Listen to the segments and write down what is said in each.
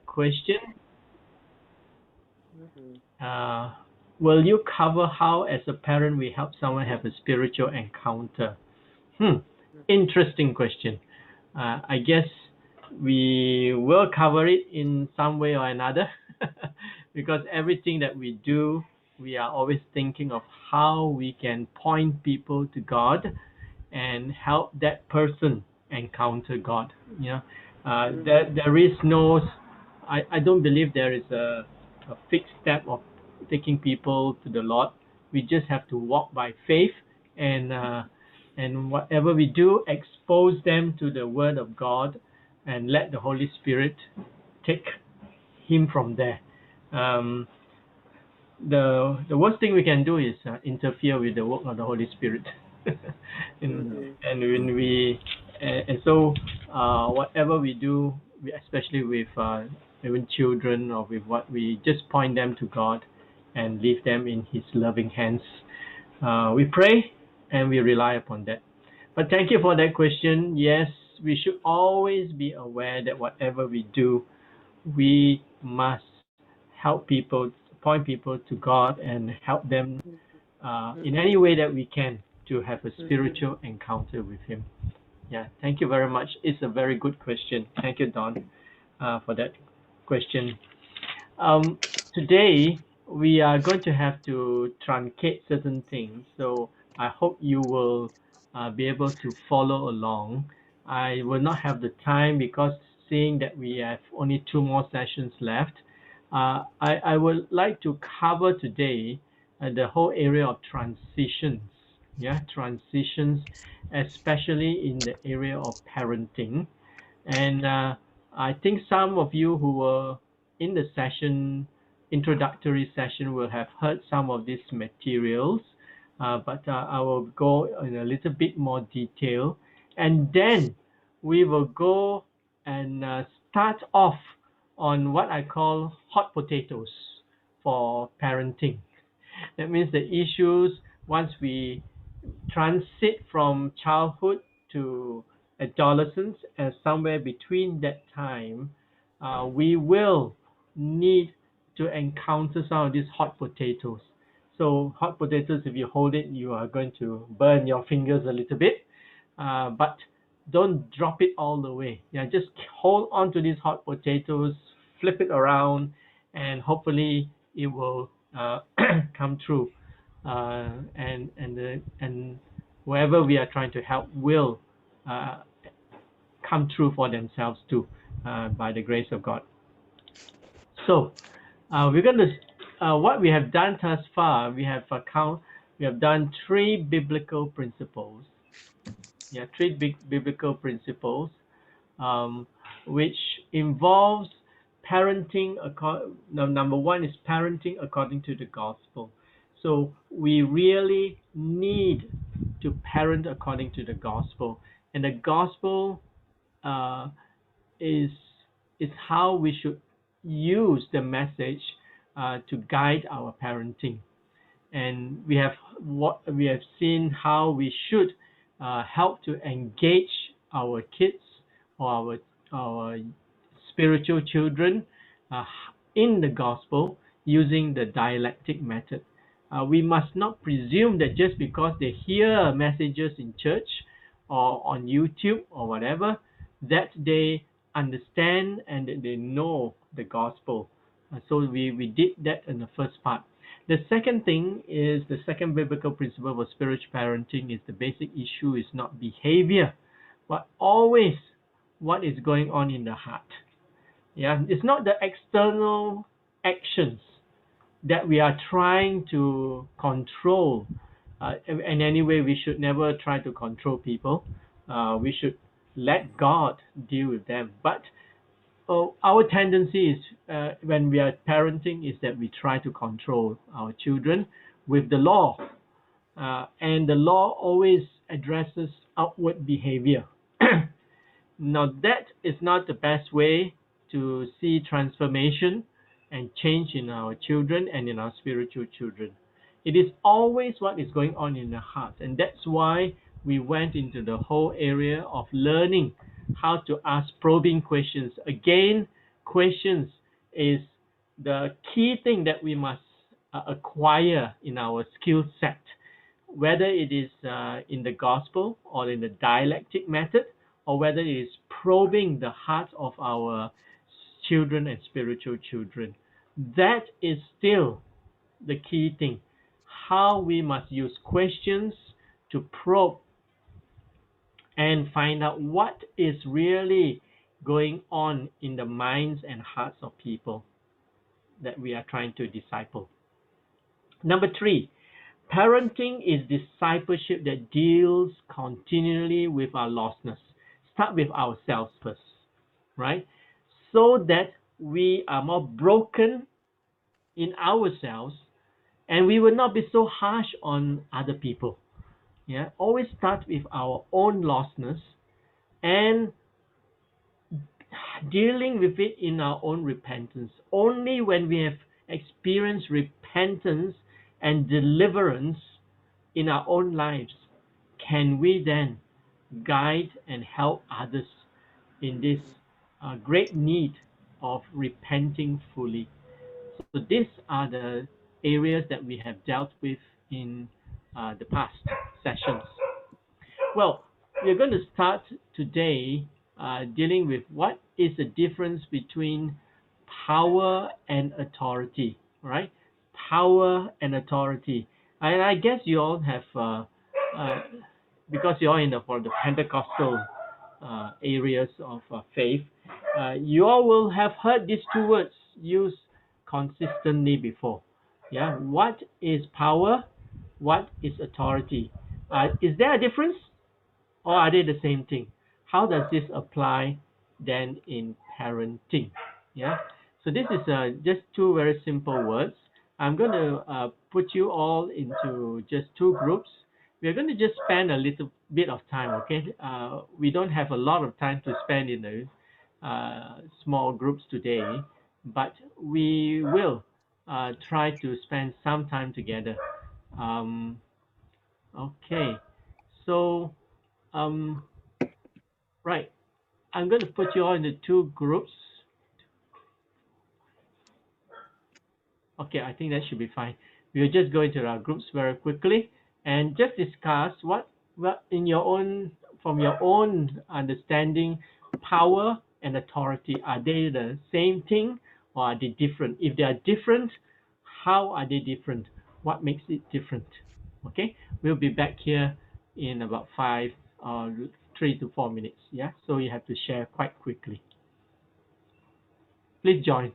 question. Mhm. Uh, will you cover how, as a parent, we help someone have a spiritual encounter? Interesting question. I guess we will cover it in some way or another because everything that we do, we are always thinking of how we can point people to God and help that person encounter God. You know, Mhm. there is no, I don't believe there is a fixed step of taking people to the Lord. We just have to walk by faith and whatever we do, expose them to the Word of God and let the Holy Spirit take him from there. Um, the worst thing we can do is interfere with the work of the Holy Spirit. Mhm. And when we and so whatever we do, especially with even children or with what we just point them to God and leave them in His loving hands. We pray and we rely upon that. But thank you for that question. Yes, we should always be aware that whatever we do, we must help people, point people to God and help them in any Mhm. way that we can to have a Mhm. spiritual encounter with Him. Yeah, thank you very much. It's a very good question. Thank you, Don, for that question. Um, Today, we are going to have to truncate certain things, so I hope you will be able to follow along. I will not have the time because seeing that we have only two more sessions left, I would like to cover today the whole area of transitions. Yeah, transitions, especially in the area of parenting. And I think some of you who were in the session, introductory session, will have heard some of these materials, but I will go in a little bit more detail. And then we will go and start off on what I call hot potatoes for parenting. That means the issues once we transit from childhood to adolescence, and somewhere between that time, we will need to encounter some of these hot potatoes. So hot potatoes, if you hold it, you are going to burn your fingers a little bit, but don't drop it all the way. Yeah, just hold on to these hot potatoes, flip it around, and hopefully it will come true. And whoever we are trying to help will uh, come true for themselves too, by the grace of God. So we're going to what we have done thus far. We have done three biblical principles. Yeah, three big biblical principles, um, which involves parenting. Number one is parenting according to the gospel. So we really need to parent according to the gospel, and the gospel uh, is is how we should use the message to guide our parenting. And we have seen how we should help to engage our kids or our spiritual children uh, in the gospel using the dialectic method. We must not presume that just because they hear messages in church or on YouTube or whatever, that they understand and that they know the gospel. So we did that in the first part. The second thing is the second biblical principle for spiritual parenting is the basic issue is not behavior, but always what is going on in the heart. Yeah, it's not the external actions that we are trying to control. In any way, we should never try to control people. We should let God deal with them. But our tendency is when we are parenting is that we try to control our children with the law, and the law always addresses outward behavior. Now that is not the best way to see transformation and change in our children and in our spiritual children. It is always what is going on in the heart, and that's why we went into the whole area of learning how to ask probing questions. Again, questions is the key thing that we must acquire in our skill set, whether it is in the gospel or in the dialectic method, or whether it is probing the heart of our children and spiritual children. That is still the key thing. How we must use questions to probe and find out what is really going on in the minds and hearts of people that we are trying to disciple. Number three, parenting is discipleship that deals continually with our lostness. Start with ourselves first, right? So that we are more broken in ourselves and we will not be so harsh on other people. Yeah, always start with our own lostness and dealing with it in our own repentance. Only when we have experienced repentance and deliverance in our own lives can we then guide and help others in this great need of repenting fully. So these are the areas that we have dealt with in the past sessions. Well, we're going to start today dealing with what is the difference between power and authority, right? Power and authority. And I guess you all have, because you're in for the Pentecostal areas of faith, you all will have heard these two words used consistently before. Yeah, what is power? What is authority? Is there a difference? Or are they the same thing? How does this apply then in parenting? Yeah. So this is just two very simple words. I'm going to put you all into just two groups. We're going to just spend a little bit of time, okay? We don't have a lot of time to spend in the small groups today, but we will try to spend some time together. Okay. So, um, right. I'm going to put you all into two groups. Okay, I think that should be fine. We'll just go into our groups very quickly and just discuss what in your own, from your own understanding, power and authority, are they the same thing or are they different? If they are different, how are they different? What makes it different? Okay, we'll be back here in about 3 to 4 minutes. Yeah, so you have to share quite quickly. Please join.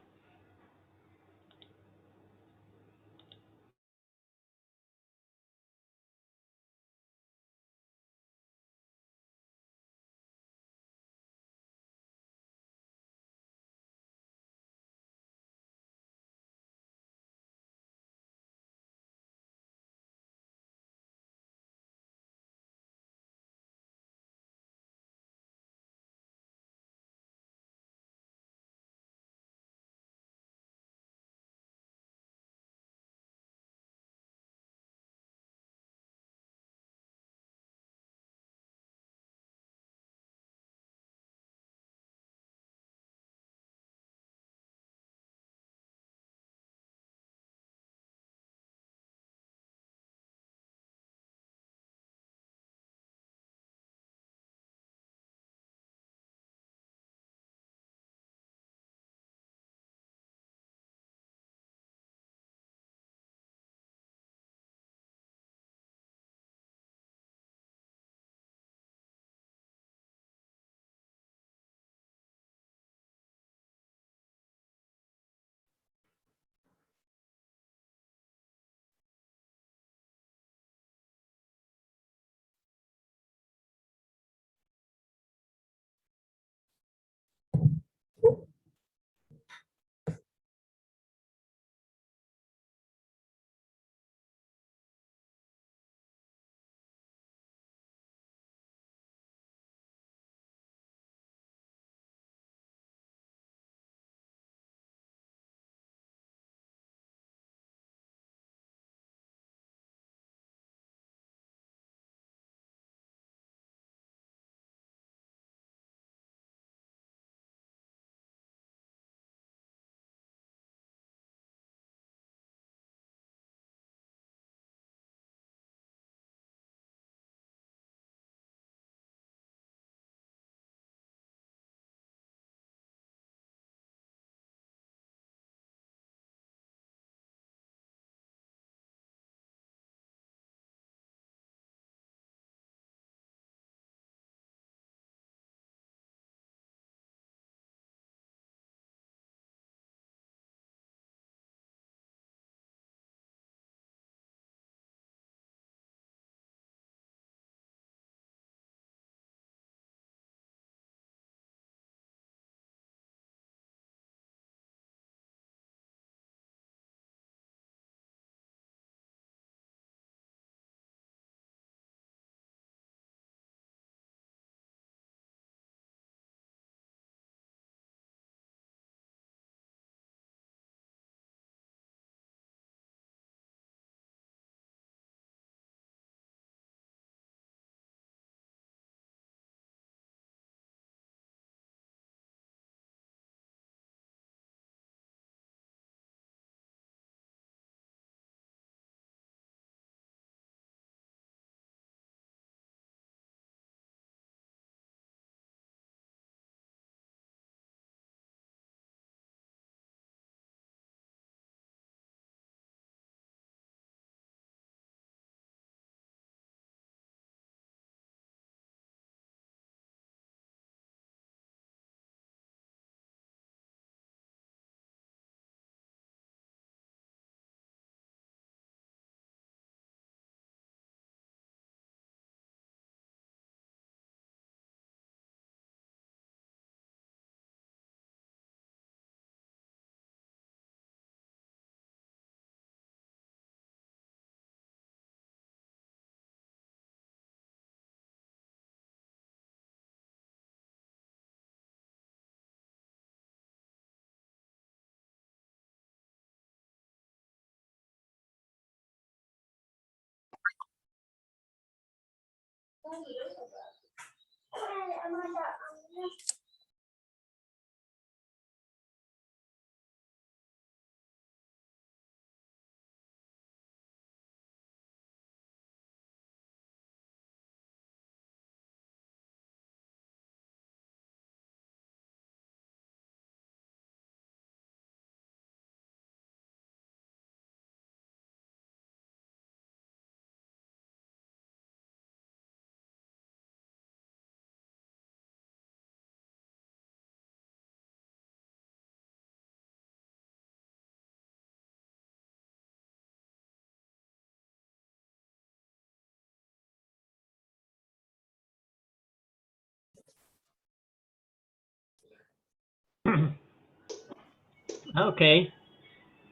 Okay,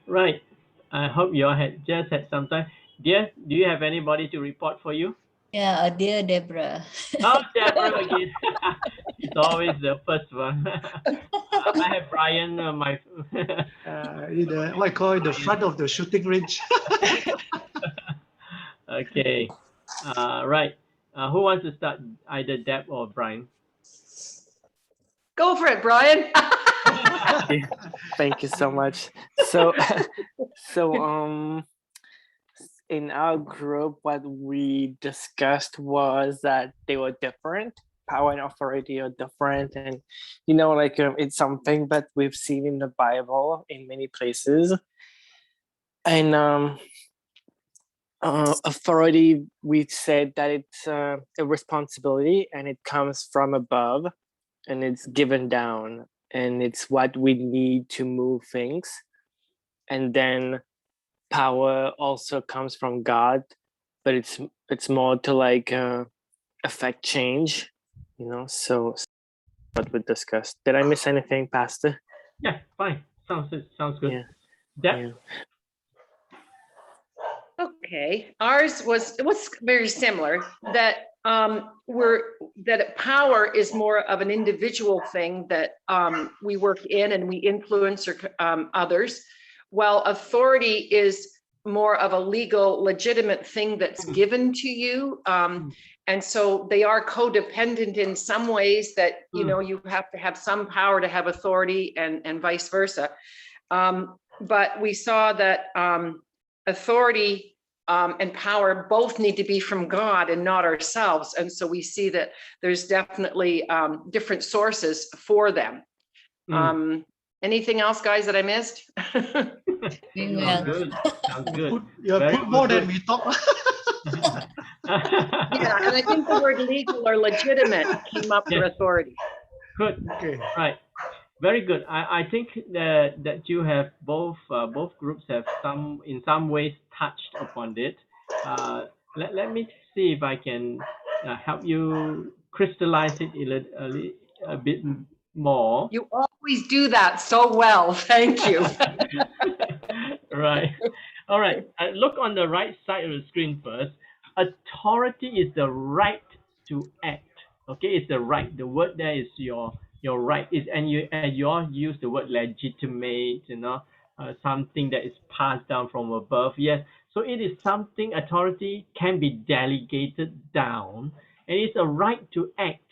right. I hope you all had just had some time. Dear, do you have anybody to report for you? Yeah, dear Deborah. Oh, Deborah again. She's always the first one. I have Brian, my. In the, what I call it, the front of the shooting range. Okay, right. Who wants to start? Either Deb or Brian. Go for it, Brian. Thank you so much. So, in our group, what we discussed was that they were different. Power and authority are different, and like it's something that we've seen in the Bible in many places. And authority, we said that it's a responsibility, and it comes from above, and it's given down, and it's what we need to move things. And then power also comes from God, but it's more to like affect change, so what we discussed. Did I miss anything, Pastor? Yeah, fine. Sounds good. Yeah. Deb? Yeah. Okay, ours was very similar. That that power is more of an individual thing that we work in and we influence others, while authority is more of a legal, legitimate thing that's given to you. And so they are codependent in some ways that, you have to have some power to have authority and vice versa. But we saw that authority and power both need to be from God and not ourselves. And so we see that there's definitely different sources for them. Anything else, guys, that I missed? Sounds good. Sounds good. Put more than we thought. Yeah, and I think the word legal or legitimate came up for authority. Good. Okay. Right. Very good. I think that you have both groups have in some ways touched upon it. Let me see if I can help you crystallize it a bit more. You always do that so well. Thank you. Right. All right. Look on the right side of the screen first. Authority is the right to act. Okay, it's the right. The word there is your right. And you all use the word legitimate. Something that is passed down from above. Yes. So it is something. Authority can be delegated down, and it's a right to act.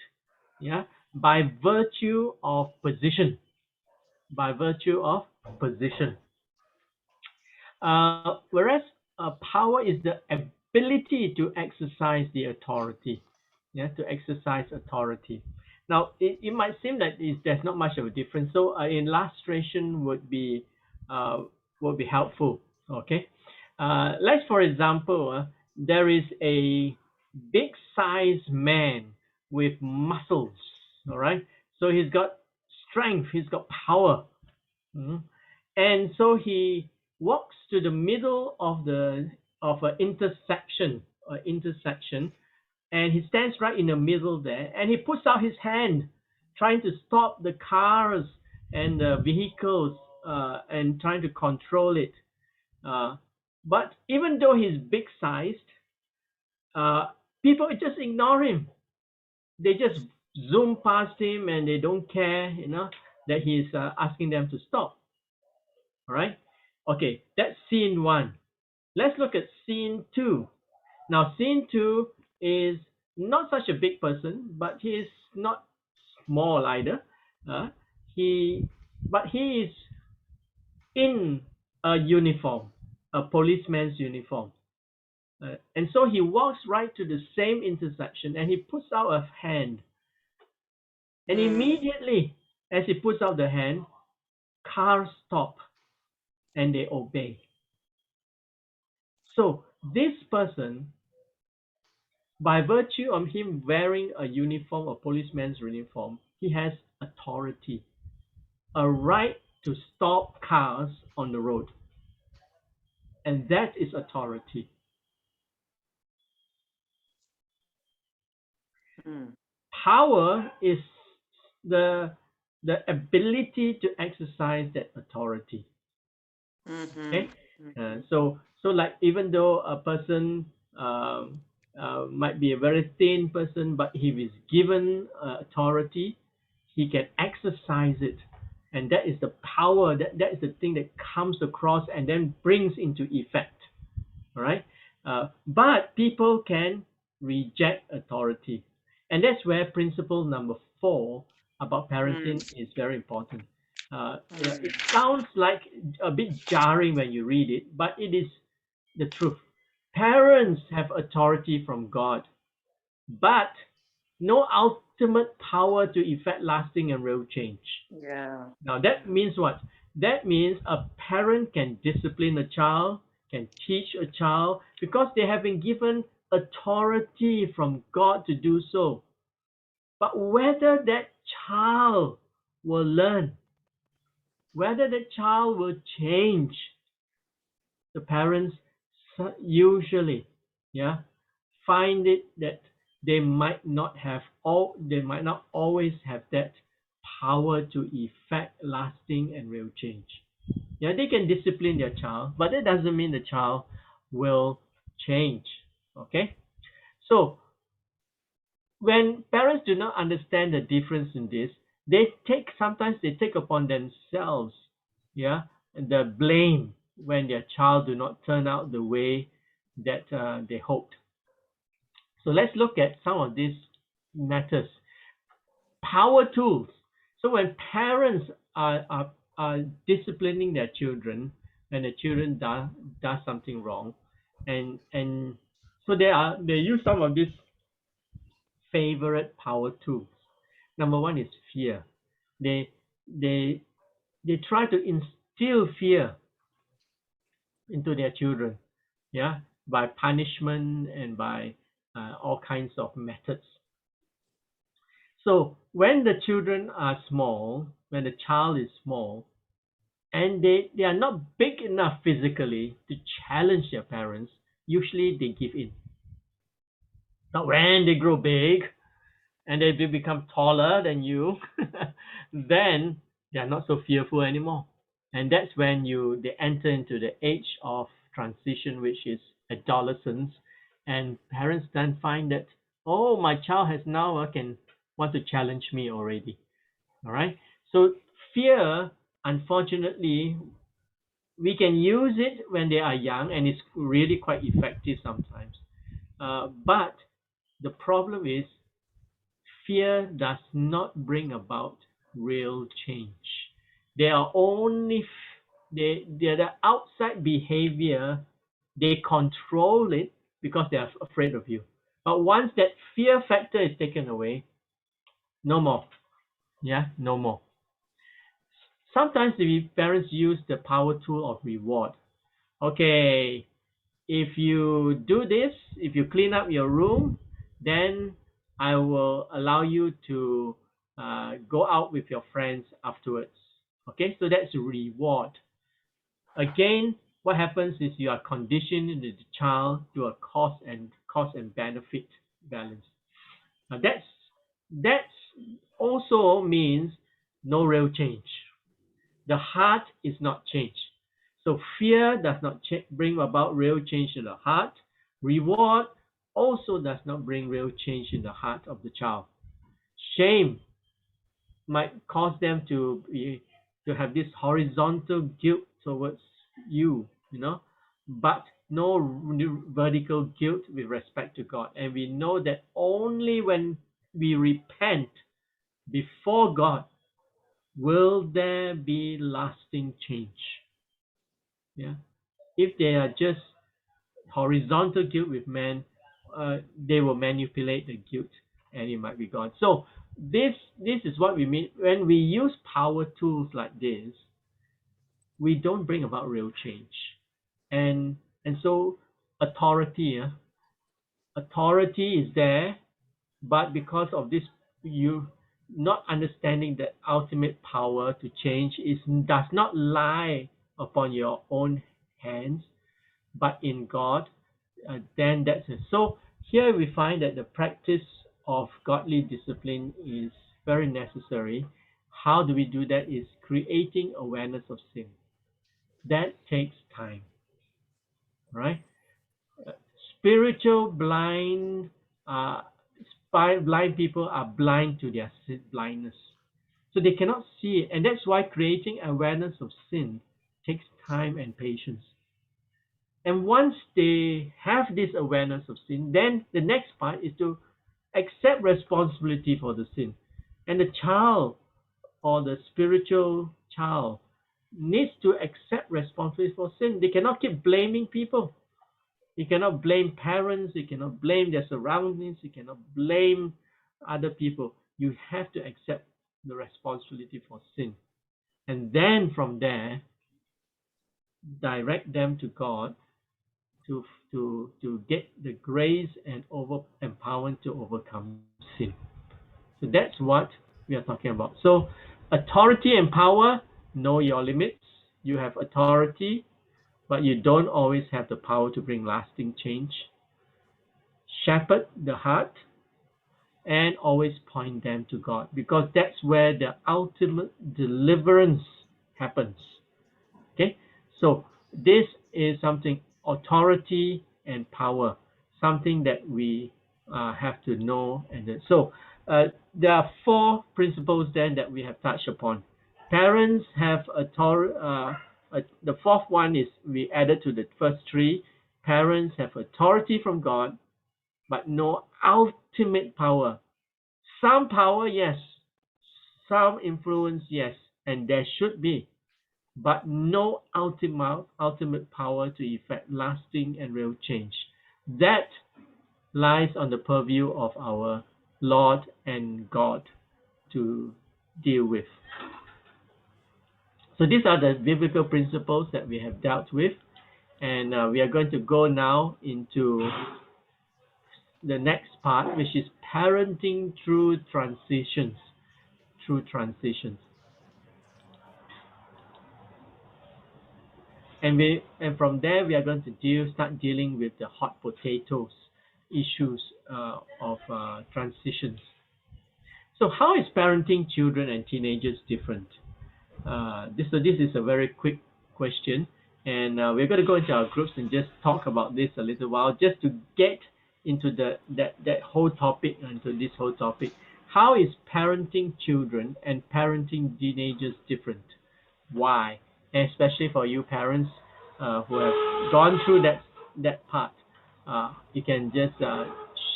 Yeah, by virtue of position. By virtue of position. Whereas power is the ability to exercise the authority. Yeah, to exercise authority. Now, it might seem that there's not much of a difference. So, illustration would be helpful. Okay, let's, for example, there is a big-sized man with muscles. All right, so he's got strength, he's got power. And so he walks to the middle of an intersection, and he stands right in the middle there, and he puts out his hand, trying to stop the cars and the vehicles, and trying to control it. But even though he's big-sized, people just ignore him. They just zoom past him, and they don't care, that he's asking them to stop. All right. Okay, that's scene 1. Let's look at scene 2. Now, scene 2 is not such a big person, but he is not small either. Uh, but he is in a uniform, a policeman's uniform. And so he walks right to the same intersection and he puts out a hand. And immediately, as he puts out the hand, cars stop and they obey. So this person, by virtue of him wearing a uniform, a policeman's uniform, he has authority, a right to stop cars on the road. And that is authority. Power is the ability to exercise that authority. Okay, so like, even though a person might be a very thin person, but he is given authority, he can exercise it, and that is the power. That is the thing that comes across and then brings into effect. All right, but people can reject authority, and that's where principle number 4 about parenting is very important. It sounds like a bit jarring when you read it, but it is the truth. Parents have authority from God, but no ultimate power to effect lasting and real change. Yeah. Now that means what? That means a parent can discipline a child, can teach a child, because they have been given authority from God to do so. But whether that child will learn, whether the child will change, the parents usually, find it that they might not always have that power to effect lasting and real change. Yeah, they can discipline their child, but that doesn't mean the child will change. Okay, so when parents do not understand the difference in this, sometimes they take upon themselves, the blame when their child do not turn out the way that they hoped. So let's look at some of these matters. Power tools. So when parents are disciplining their children, when the children does something wrong, and so they use some of these favorite power tools. Number 1 is fear. They try to instill fear into their children, by punishment and by all kinds of methods. So when the children are small, when the child is small, and they are not big enough physically to challenge their parents, usually they give in. But when they grow big and they become taller than you, then they are not so fearful anymore. And that's when they enter into the age of transition, which is adolescence, and parents then find that, oh, my child has now can want to challenge me already. All right, so fear, unfortunately, we can use it when they are young, and it's really quite effective sometimes. But the problem is, fear does not bring about real change. They are only they're the outside behavior. They control it because they are afraid of you. But once that fear factor is taken away, no more. No more. Sometimes the parents use the power tool of reward. Okay, if you do this, if you clean up your room, then I will allow you to go out with your friends afterwards. Okay, so that's a reward. Again, what happens is you are conditioning the child to a cost and benefit balance. Now that's also means no real change. The heart is not changed. So fear does not bring about real change in the heart. Reward also does not bring real change in the heart of the child. Shame might cause them to have this horizontal guilt towards you, but no vertical guilt with respect to God. And we know that only when we repent before God will there be lasting change. Yeah. If they are just horizontal guilt with men, they will manipulate the guilt and it might be gone. So this is what we mean when we use power tools like this. We don't bring about real change, and so authority, authority is there, but because of this, you not understanding that ultimate power to change does not lie upon your own hands, but in God. Then that's it. So here we find that the practice of godly discipline is very necessary. How do we do that? Is creating awareness of sin. That takes time, right? Spiritual uh, blind people are blind to their blindness, so they cannot see it, and that's why creating awareness of sin takes time and patience. And once they have this awareness of sin, then the next part is to accept responsibility for the sin. And the child or the spiritual child needs to accept responsibility for sin. They cannot keep blaming people. You cannot blame parents. You cannot blame their surroundings. You cannot blame other people. You have to accept the responsibility for sin. And then from there, direct them to God to get the grace and empowerment to overcome sin. So that's what we are talking about. So authority and power, know your limits. You have authority, but you don't always have the power to bring lasting change. Shepherd the heart and always point them to God, because that's where the ultimate deliverance happens. Okay, so this is something, authority and power, something that we have to know. And so there are four principles then that we have touched upon. Parents have authority. The fourth one is we added to the first three. Parents have authority from God, but no ultimate power. Some power, yes. Some influence, yes. And there should be, but no ultimate power to effect lasting and real change. That lies on the purview of our Lord and God to deal with. So these are the biblical principles that we have dealt with, and we are going to go now into the next part, which is parenting through transitions. And from there we are going to start dealing with the hot potatoes issues of transitions. So how is parenting children and teenagers different? This is a very quick question, and we're going to go into our groups and just talk about this a little while, just to get into that whole topic, into this whole topic. How is parenting children and parenting teenagers different? Why? And especially for you parents who have gone through that part, you can just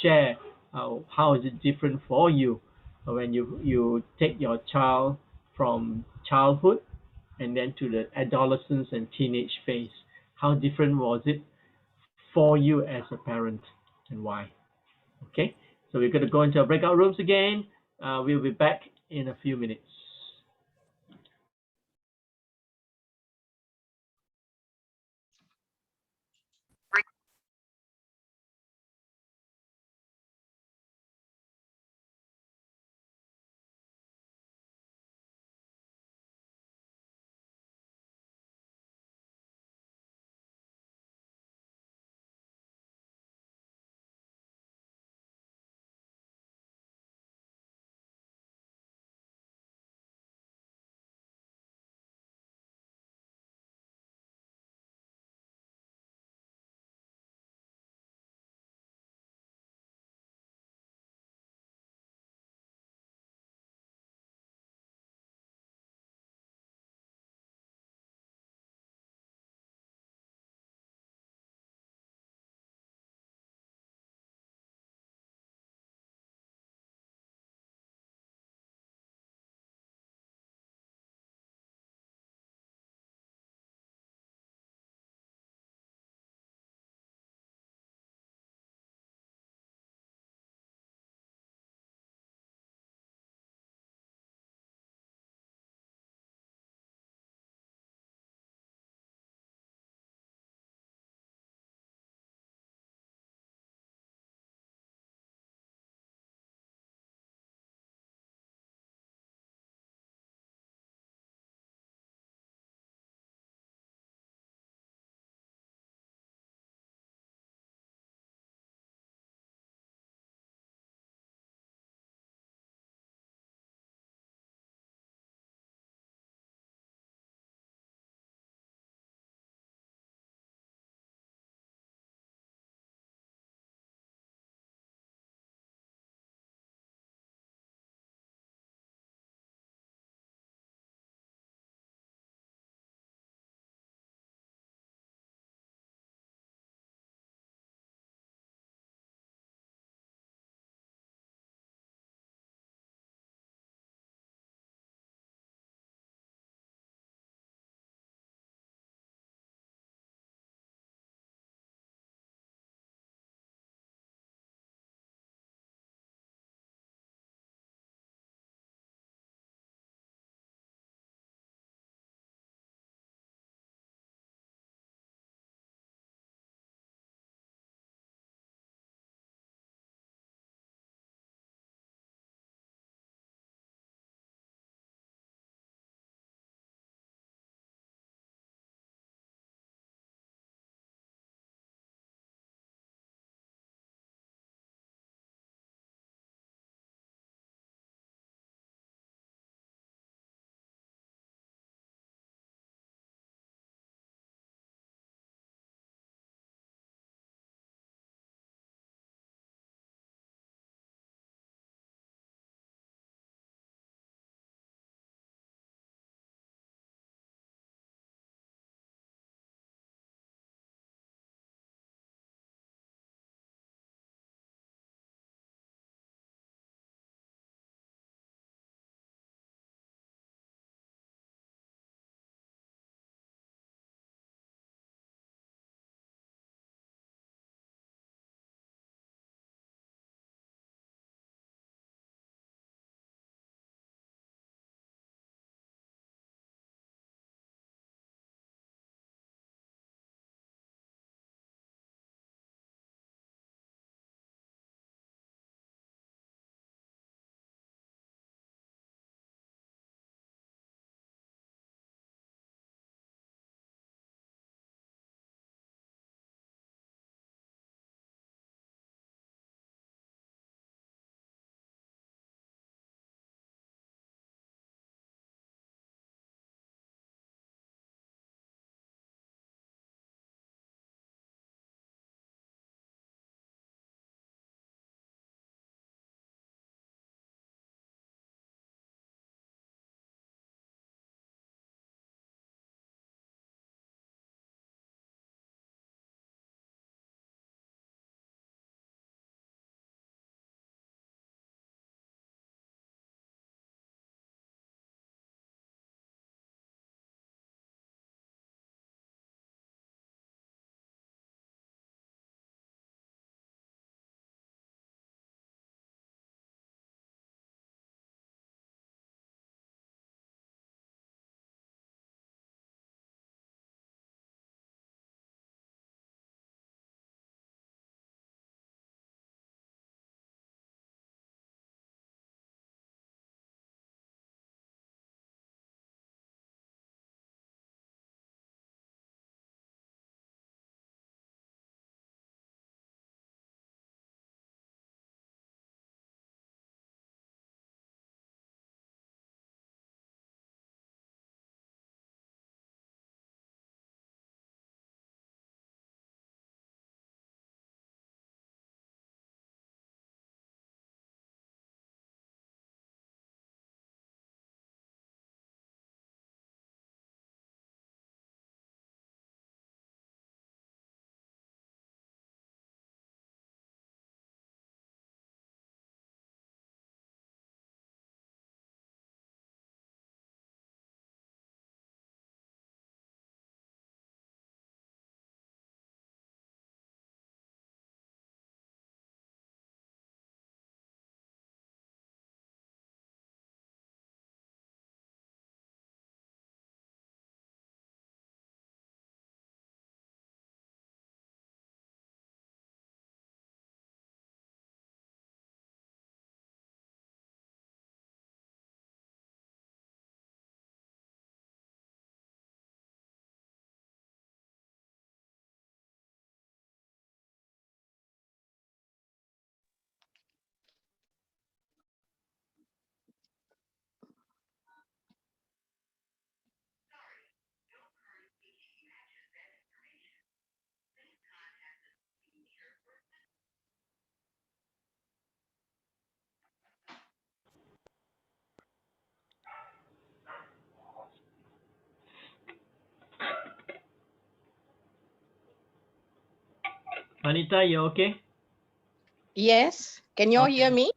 share how is it different for you when you take your child from childhood and then to the adolescence and teenage phase. How different was it for you as a parent, and why? Okay, so we're going to go into our breakout rooms again. We'll be back in a few minutes. Vanita, you okay? Yes. Can you all Okay. hear me?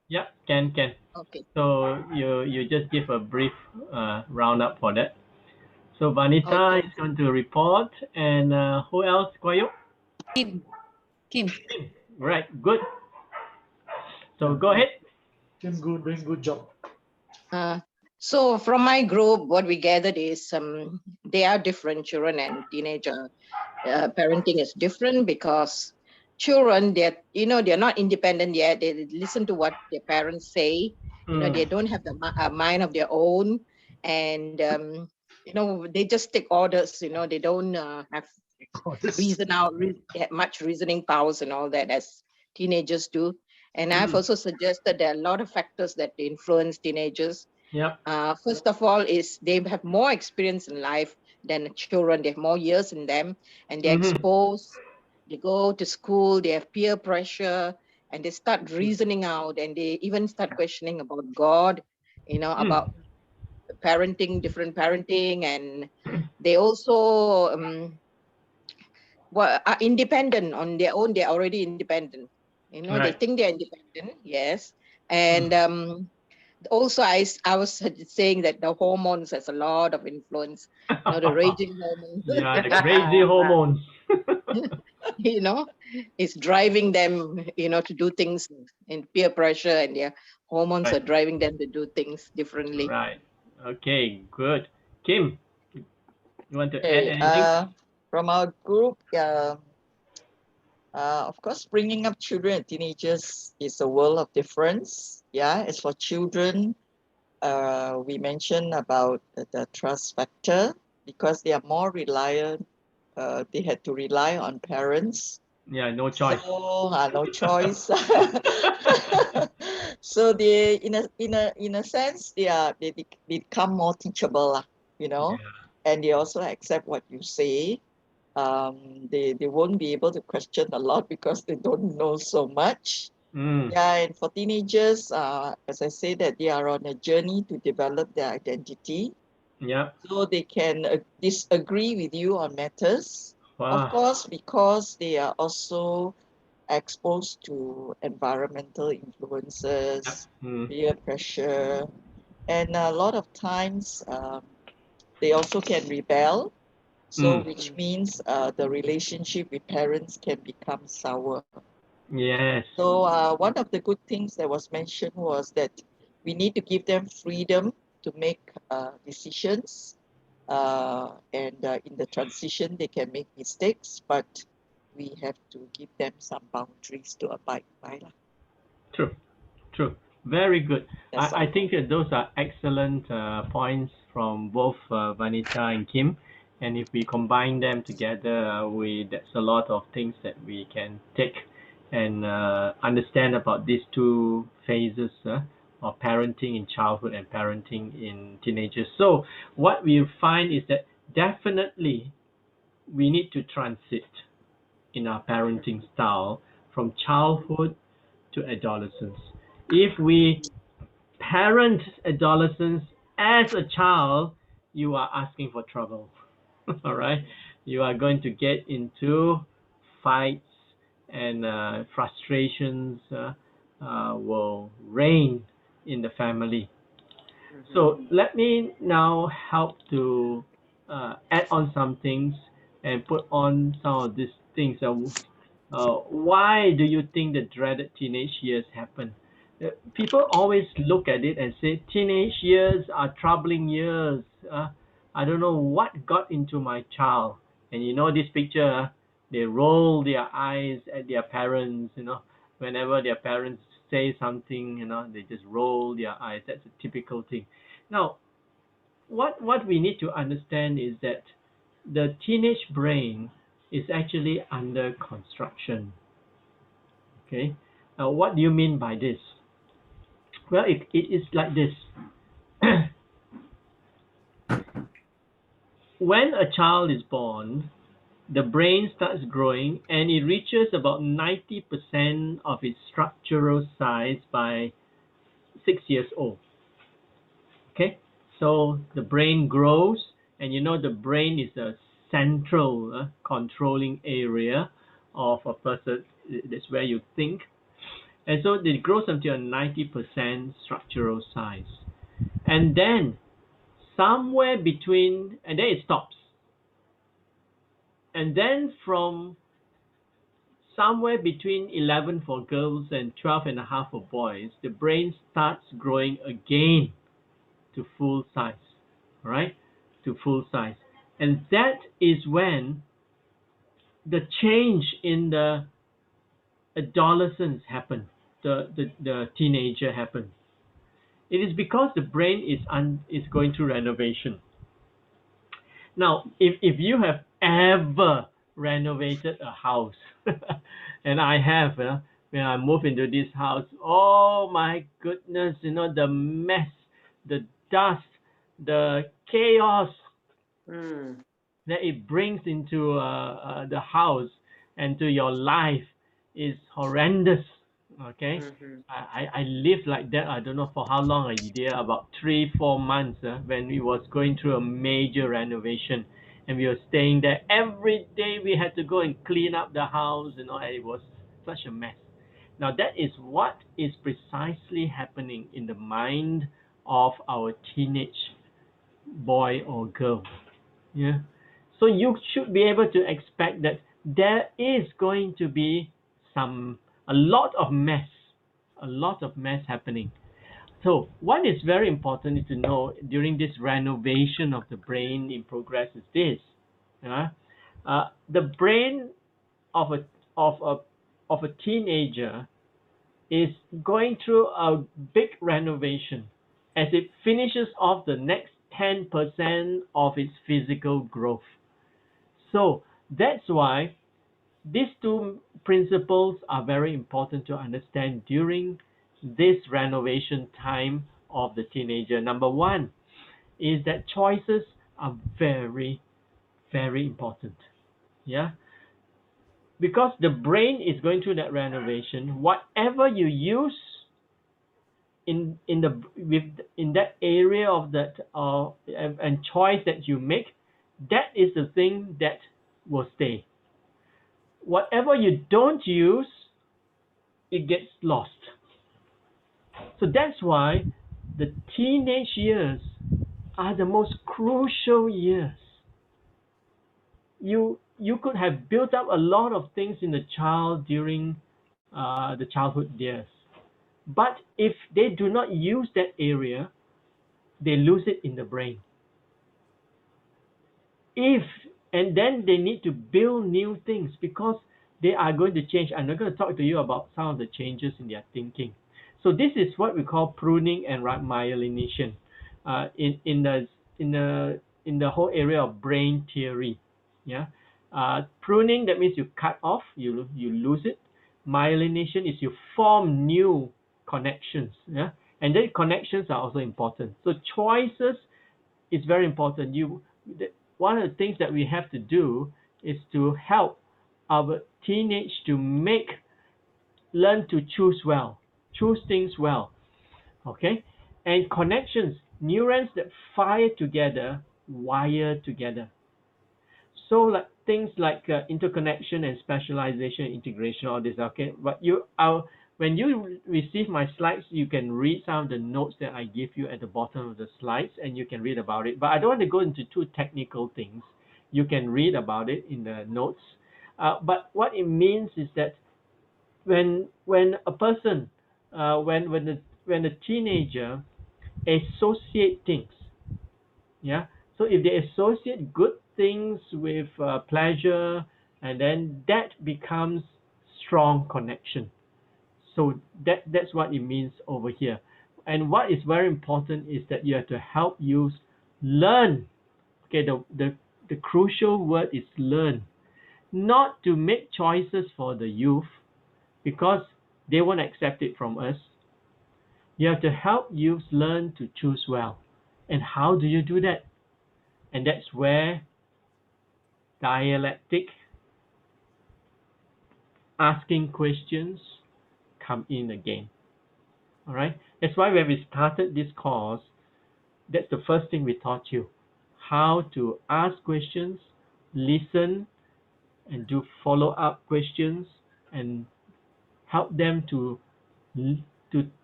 Yeah, can. Okay. So you just give a brief roundup for that. So Vanita Okay. is going to report, and who else? Kwayo? Kim. Kim. Right, good. So Yeah, go ahead. Kim, good, doing good job. So from my group, what we gathered is they are different children and teenager. Parenting is different because children, they're not independent yet. They listen to what their parents say. They don't have the mind of their own, and they just take orders. They don't have much reasoning powers and all that as teenagers do. And I've also suggested there are a lot of factors that influence teenagers. Yep. First of all, is they have more experience in life than children. They have more years in them, and they're exposed. They go to school. They have peer pressure, and they start reasoning out, and they even start questioning about God. About different parenting, and they also are independent on their own. They're already independent. They Right. think they're independent. Yes, and also I was saying that the hormones has a lot of influence. The raging hormones. Yeah, the crazy hormones. It's driving them, to do things in peer pressure, and their hormones are Right. driving them to do things differently. Right. Okay, good. Kim, you want to add Okay, anything? from our group, of course, bringing up children and teenagers is a world of difference. Yeah, as for children, we mentioned about the trust factor because they are more reliant. They had to rely on parents, Yeah, no choice. so no choice. So they, in a sense, they become more teachable, Yeah. and they also accept what you say. They won't be able to question a lot because they don't know so much. Yeah, and for teenagers, as I say, that they are on a journey to develop their identity, Yeah. so they can disagree with you on matters. Of Wow. course, because they are also exposed to environmental Yep. influences, peer pressure, and a lot of times they also can rebel. So, which means the relationship with parents can become sour. Yes. So, one of the good things that was mentioned was that we need to give them freedom to make decisions. And in the transition, they can make mistakes, but we have to give them some boundaries to abide by. True. True. Very good. That's I all. think that those are excellent points from both Vanita and Kim. And if we combine them together, that's a lot of things that we can take and understand about these two phases of parenting in childhood and parenting in teenagers. So what we find is that definitely we need to transit in our parenting style from childhood to adolescence. If we parent adolescents as a child, you are asking for trouble. All right, you are going to get into fights and frustrations will reign in the family. So let me now help to add on some things and put on some of these things. Why do you think the dreaded teenage years happen? People always look at it and say teenage years are troubling years. I don't know what got into my child. And this picture, they roll their eyes at their parents. Whenever their parents say something, they just roll their eyes. That's a typical thing. Now, what we need to understand is that the teenage brain is actually under construction. Okay. Now, what do you mean by this? Well, it is like this. When a child is born, the brain starts growing and it reaches about 90% of its structural size by 6 years old. Okay, so the brain grows, and the brain is a central controlling area of a person. That's where you think. And so it grows until a 90% structural size. And then somewhere between, and then it stops. And then from somewhere between 11 for girls and 12.5 for boys, the brain starts growing again to full size, all right? To full size. And that is when the change in the adolescence happens, the teenager happens. It is because the brain is going through renovation. Now, if you have ever renovated a house, and I have, when I moved into this house, oh my goodness, the mess, the dust, the chaos that it brings into the house and to your life is horrendous. Okay, I lived like that. I don't know for how long I did, about 3-4 months when we was going through a major renovation, and we were staying there every day. We had to go and clean up the house, and it was such a mess. Now that is what is precisely happening in the mind of our teenage boy or girl. Yeah. So you should be able to expect that there is going to be a lot of mess happening. So what is very important is to know during this renovation of the brain in progress is this. The brain of a teenager is going through a big renovation as it finishes off the next 10% of its physical growth. So that's why these two principles are very important to understand during this renovation time of the teenager. Number one is that choices are very, very important. Yeah. Because the brain is going through that renovation, whatever you use in that area of that and choice that you make, that is the thing that will stay. Whatever you don't use, it gets lost. So that's why the teenage years are the most crucial years. You could have built up a lot of things in the child during the childhood years, but if they do not use that area, they lose it in the brain. And then they need to build new things because they are going to change. I'm not going to talk to you about some of the changes in their thinking. So this is what we call pruning and myelination in the whole area of brain theory. Yeah, pruning, that means you cut off, you lose it. Myelination is you form new connections. Yeah, and then connections are also important. So choices is very important. One of the things that we have to do is to help our teenage to learn to choose well, choose things well. Okay, and connections, neurons that fire together, wire together. So like things like interconnection and specialization, integration, all this. Okay, but when you receive my slides, you can read some of the notes that I give you at the bottom of the slides, and you can read about it. But I don't want to go into too technical things. You can read about it in the notes. But what it means is that when a person, when a teenager associate things, yeah. So if they associate good things with pleasure, and then that becomes strong connection. So that's what it means over here. And what is very important is that you have to help youth learn. Okay, the crucial word is learn. Not to make choices for the youth because they won't accept it from us. You have to help youth learn to choose well. And how do you do that? And that's where dialectic, asking questions come in again. All right. That's why when we started this course, that's the first thing we taught you: how to ask questions, listen, and do follow-up questions and help them to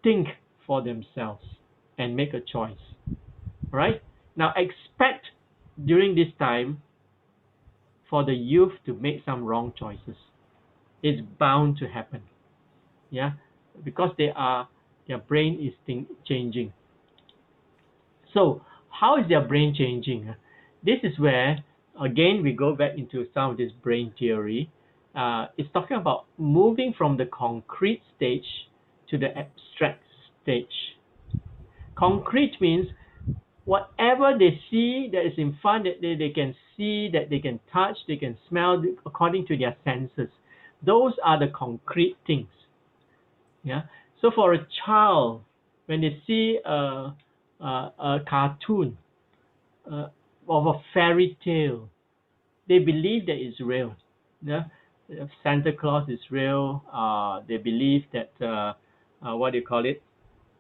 think for themselves and make a choice. Right? Now expect during this time for the youth to make some wrong choices. It's bound to happen. Yeah, because their brain is changing. So how is their brain changing? This is where again we go back into some of this brain theory. It's talking about moving from the concrete stage to the abstract stage. Concrete means whatever they see that is in front, that they can see, that they can touch, they can smell according to their senses. Those are the concrete things. Yeah. So for a child, when they see a cartoon of a fairy tale, they believe that it's real. Yeah. Santa Claus is real. They believe that what do you call it?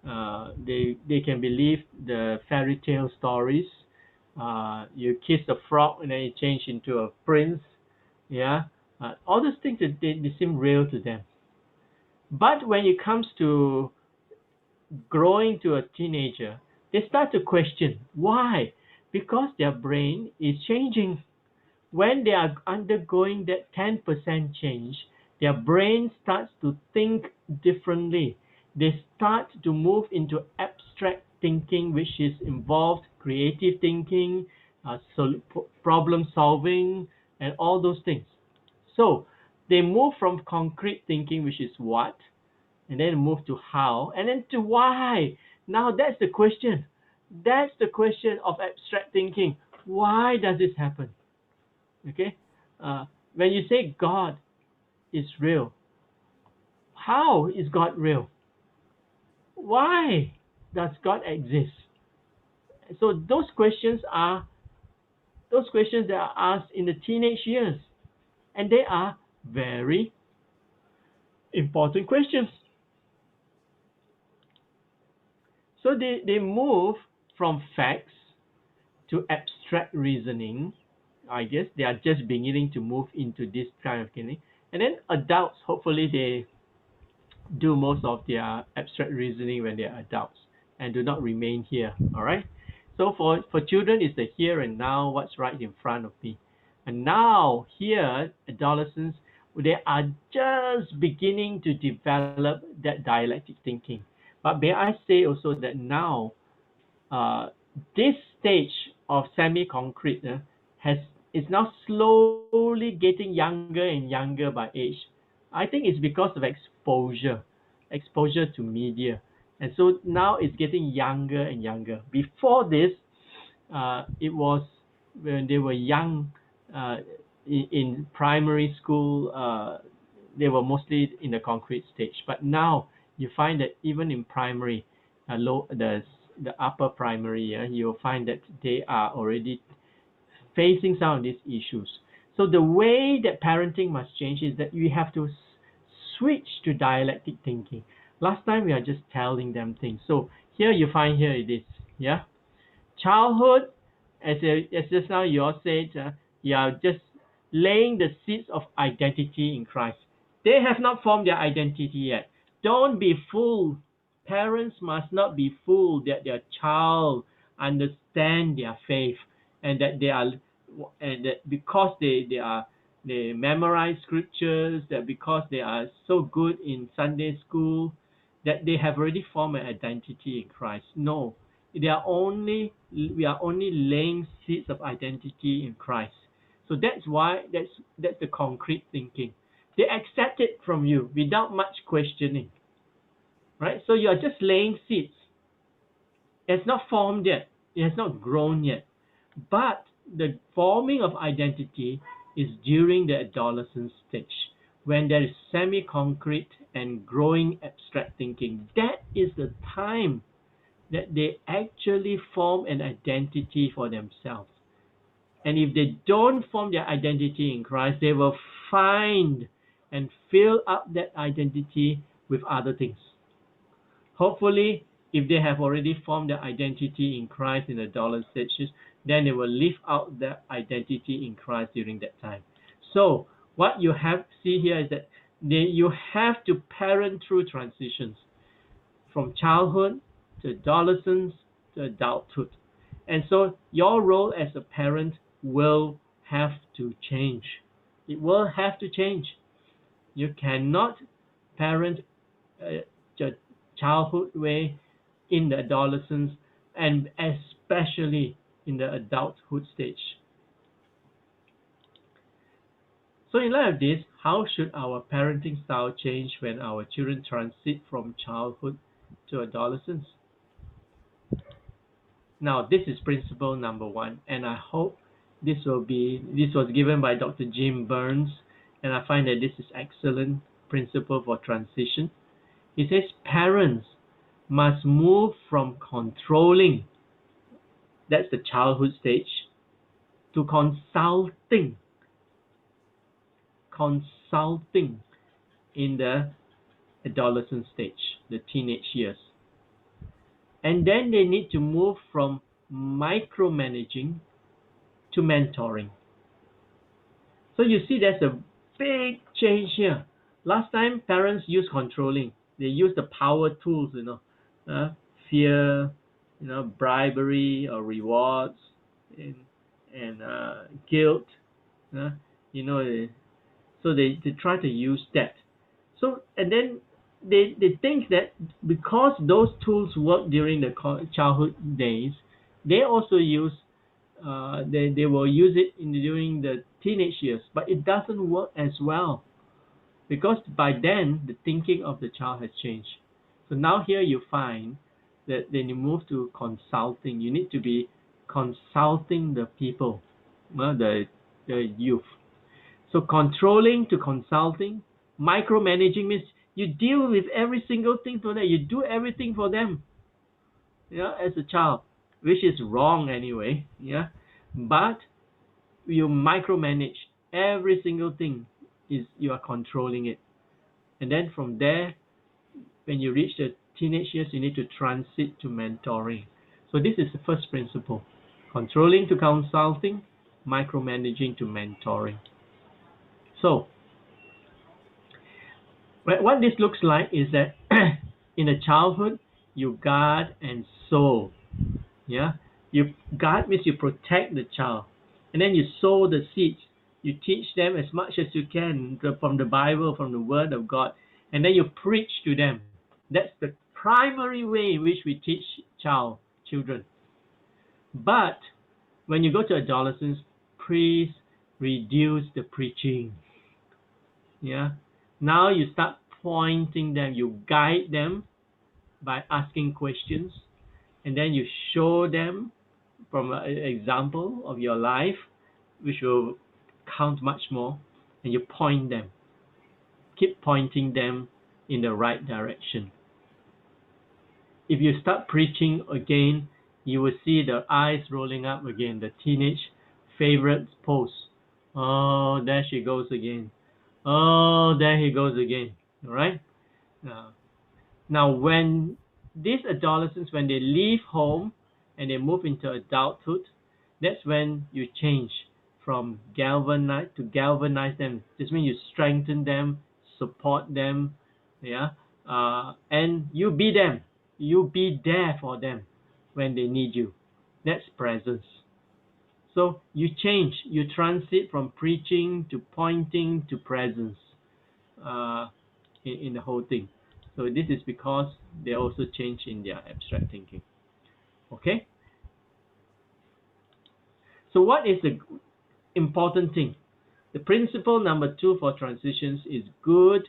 They can believe the fairy tale stories. You kiss a frog and then you change into a prince. Yeah, all those things they seem real to them. But when it comes to growing to a teenager, they start to question why, because their brain is changing. When they are undergoing that 10% change, their brain starts to think differently. They start to move into abstract thinking, which is involved creative thinking, problem solving, and all those things. So they move from concrete thinking, which is what, and then move to how, and then to why. Now that's the question. That's the question of abstract thinking. Why does this happen? Okay, when you say God is real, how is God real? Why does God exist? So those questions that are asked in the teenage years, and they are very important questions. So they move from facts to abstract reasoning. I guess they are just beginning to move into this kind of thing. And then adults, hopefully they do most of their abstract reasoning when they're adults and do not remain here. All right. So for children, it's the here and now, what's right in front of me. And now here, adolescents, they are just beginning to develop that dialectic thinking. But may I say also that now uh, this stage of semi-concrete has is now slowly getting younger and younger by age. I think it's because of exposure to media, and so now it's getting younger and younger. Before this, it was when they were young, in primary school. They were mostly in the concrete stage, but now you find that even in primary, the upper primary, you'll find that they are already facing some of these issues. So the way that parenting must change is that you have to switch to dialectic thinking. Last time we are just telling them things. So here you find here it is. Yeah, childhood, as just now you all said, you are just laying the seeds of identity in Christ. They have not formed their identity yet. Don't be fooled. Parents must not be fooled that their child understand their faith and that they are, and that because they memorize scriptures, that because they are so good in Sunday school, that they have already formed an identity in Christ. No, we are only laying seeds of identity in Christ. So that's the concrete thinking. They accept it from you without much questioning, right? So you are just laying seeds. It's not formed yet. It has not grown yet. But the forming of identity is during the adolescent stage, when there is semi-concrete and growing abstract thinking. That is the time that they actually form an identity for themselves. And if they don't form their identity in Christ, they will find and fill up that identity with other things. Hopefully, if they have already formed their identity in Christ in the adolescent stages, then they will live out their identity in Christ during that time. So what you have see here is that you have to parent through transitions from childhood to adolescence to adulthood. And so your role as a parent will have to change. It will have to change. You cannot parent the childhood way in the adolescence and especially in the adulthood stage. So in light of this, how should our parenting style change when our children transit from childhood to adolescence? Now, this is principle number 1, and I hope this was given by Dr. Jim Burns, and I find that this is excellent principle for transition. He says parents must move from controlling, that's the childhood stage, to consulting in the adolescent stage, the teenage years. And then they need to move from micromanaging to mentoring. So you see there's a big change here. Last time parents used controlling. They used the power tools, fear, bribery or rewards, and guilt. So they try to use that. So and then they think that because those tools work during the childhood days, they also use they will use it during the teenage years, but it doesn't work as well because by then the thinking of the child has changed. So now here you find that then you move to consulting. You need to be consulting the people, the youth. So controlling to consulting, micromanaging means you deal with every single thing for them. You do everything for them, as a child, which is wrong anyway, But you micromanage every single thing. You are controlling it, and then from there, when you reach the teenage years, you need to transit to mentoring. So this is the first principle: controlling to consulting, micromanaging to mentoring. So what this looks like is that in the childhood, you guard and sow. You guard means you protect the child, and then you sow the seeds. You teach them as much as you can from the Bible, from the Word of God, and then you preach to them. That's the primary way in which we teach children. But when you go to adolescence, please reduce the preaching. Now you start pointing them, you guide them by asking questions, and then you show them from an example of your life, which will count much more, and you point them. Keep pointing them in the right direction. If you start preaching again, you will see the eyes rolling up again, the teenage favorite pose. Oh, there she goes again. Oh, there he goes again. All right? Now, when these adolescents, when they leave home and they move into adulthood, that's when you change from galvanize them. This means you strengthen them, support them, and you be them. You be there for them when they need you. That's presence. So you change, you transit from preaching to pointing to presence in the whole thing. So this is because they also change in their abstract thinking. Okay? So what is the important thing? The principle number 2 for transitions is good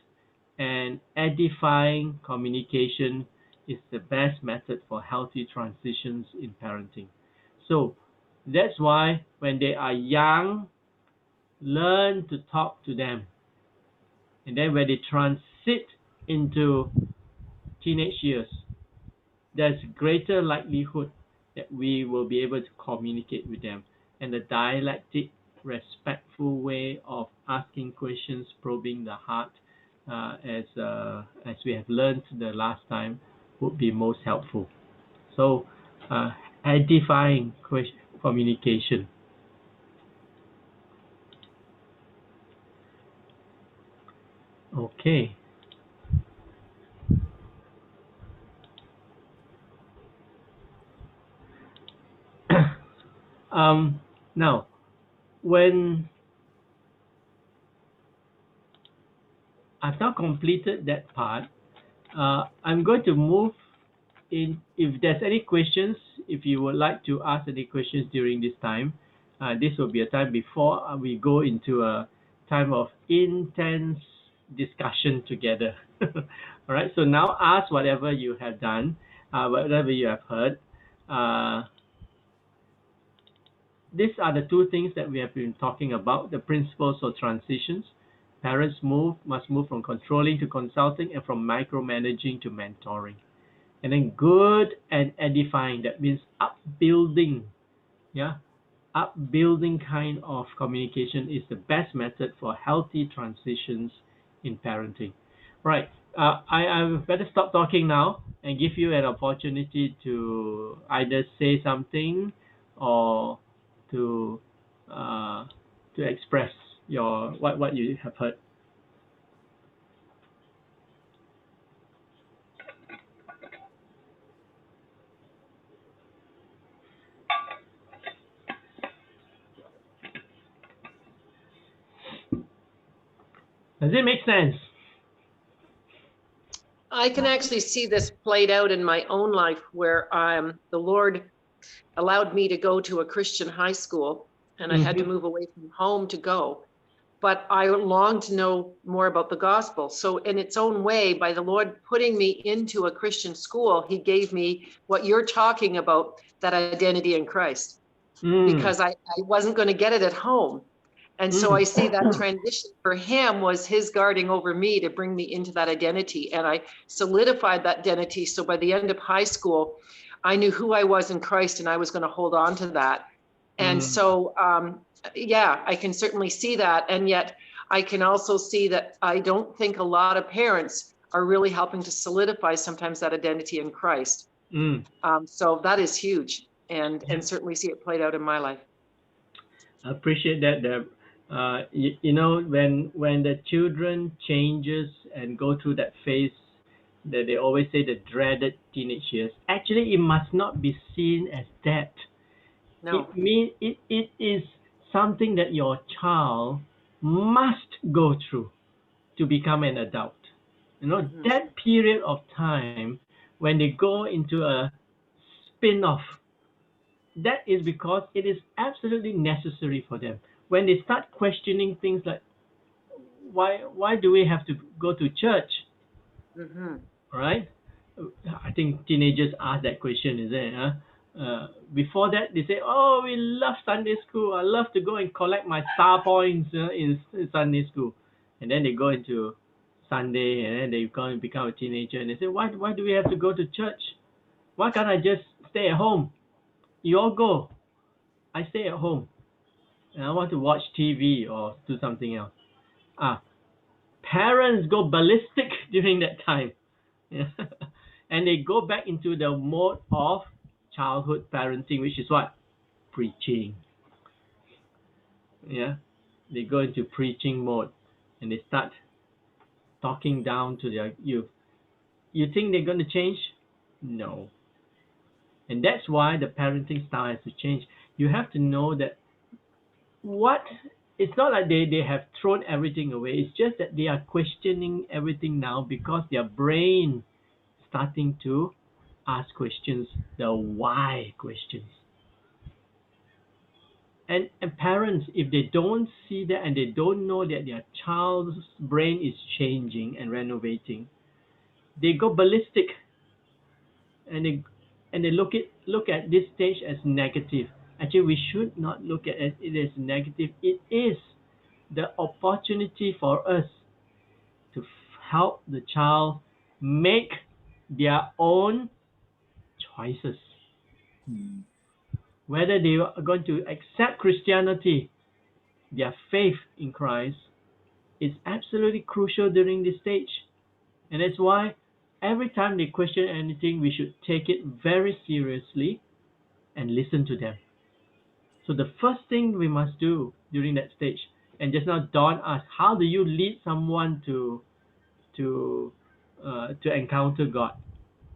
and edifying communication is the best method for healthy transitions in parenting. So that's why when they are young, learn to talk to them. And then when they transit into teenage years, there's greater likelihood that we will be able to communicate with them. And the dialectic, respectful way of asking questions, probing the heart, as we have learned the last time, would be most helpful. So, edifying communication. Okay. Now, when I've now completed that part, I'm going to move in. If there's any questions, if you would like to ask any questions during this time, this will be a time before we go into a time of intense discussion together. All right. So now ask whatever you have done, whatever you have heard. These are the two things that we have been talking about, the principles of transitions. Parents must move from controlling to consulting and from micromanaging to mentoring. And then good and edifying, that means upbuilding, yeah, upbuilding kind of communication is the best method for healthy transitions in parenting. Right. I better stop talking now and give you an opportunity to either say something or to uh, to express your what you have heard. Does it make sense? I can actually see this played out in my own life where the Lord allowed me to go to a Christian high school and I had to move away from home to go. But I longed to know more about the gospel. So in its own way, by the Lord putting me into a Christian school, he gave me what you're talking about, that identity in Christ, because I wasn't going to get it at home. And so I see that transition for him was his guarding over me to bring me into that identity. And I solidified that identity. So by the end of high school, I knew who I was in Christ and I was going to hold on to that. And so, yeah, I can certainly see that. And yet I can also see that I don't think a lot of parents are really helping to solidify sometimes that identity in Christ. So that is huge, and certainly see it played out in my life. I appreciate that, Deb. You know, when the children changes and go through that phase that they always say the dreaded teenage years, actually it must not be seen as that. No. It is something that your child must go through to become an adult. You know, that period of time when they go into a spin-off, that is because it is absolutely necessary for them. When they start questioning things like, why do we have to go to church? Right? I think teenagers ask that question, is it? Before that, they say, "Oh, we love Sunday school. I love to go and collect my star points in Sunday school." And then they go into Sunday, and then they go and become a teenager, and they say, "Why do we have to go to church? Why can't I just stay at home? You all go. I stay at home, and I want to watch TV or do something else." Parents go ballistic during that time. And they go back into the mode of childhood parenting, which is what? Preaching. Yeah. They go into preaching mode and they start talking down to their youth. You think they're going to change? No. And that's why the parenting style has to change. You have to know that it's not like they have thrown everything away. It's just that they are questioning everything now because their brain starting to ask questions, the why questions. And parents, if they don't see that and they don't know that their child's brain is changing and renovating, they go ballistic and they look at this stage as negative. Actually, we should not look at it as negative. It is the opportunity for us to help the child make their own choices. Whether they are going to accept Christianity, their faith in Christ, is absolutely crucial during this stage. And that's why every time they question anything, we should take it very seriously and listen to them. So the first thing we must do during that stage, and just now Dawn asked, how do you lead someone to to encounter God,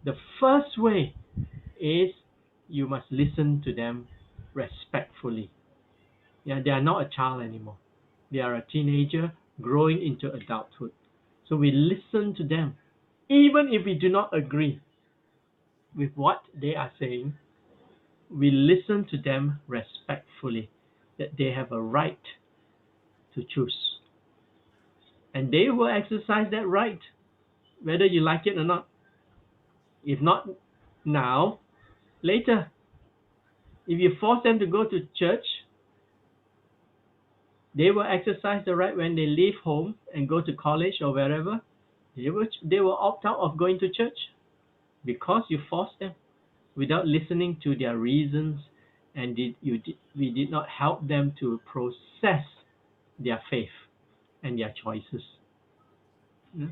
the first way is you must listen to them respectfully. Yeah, they are not a child anymore. They are a teenager growing into adulthood. So we listen to them, even if we do not agree with what they are saying. We listen to them respectfully, that they have a right to choose. And they will exercise that right, whether you like it or not. If not now, later. If you force them to go to church, they will exercise the right when they leave home and go to college or wherever. They will opt out of going to church because you forced them without listening to their reasons, and we did not help them to process their faith and their choices. Yeah.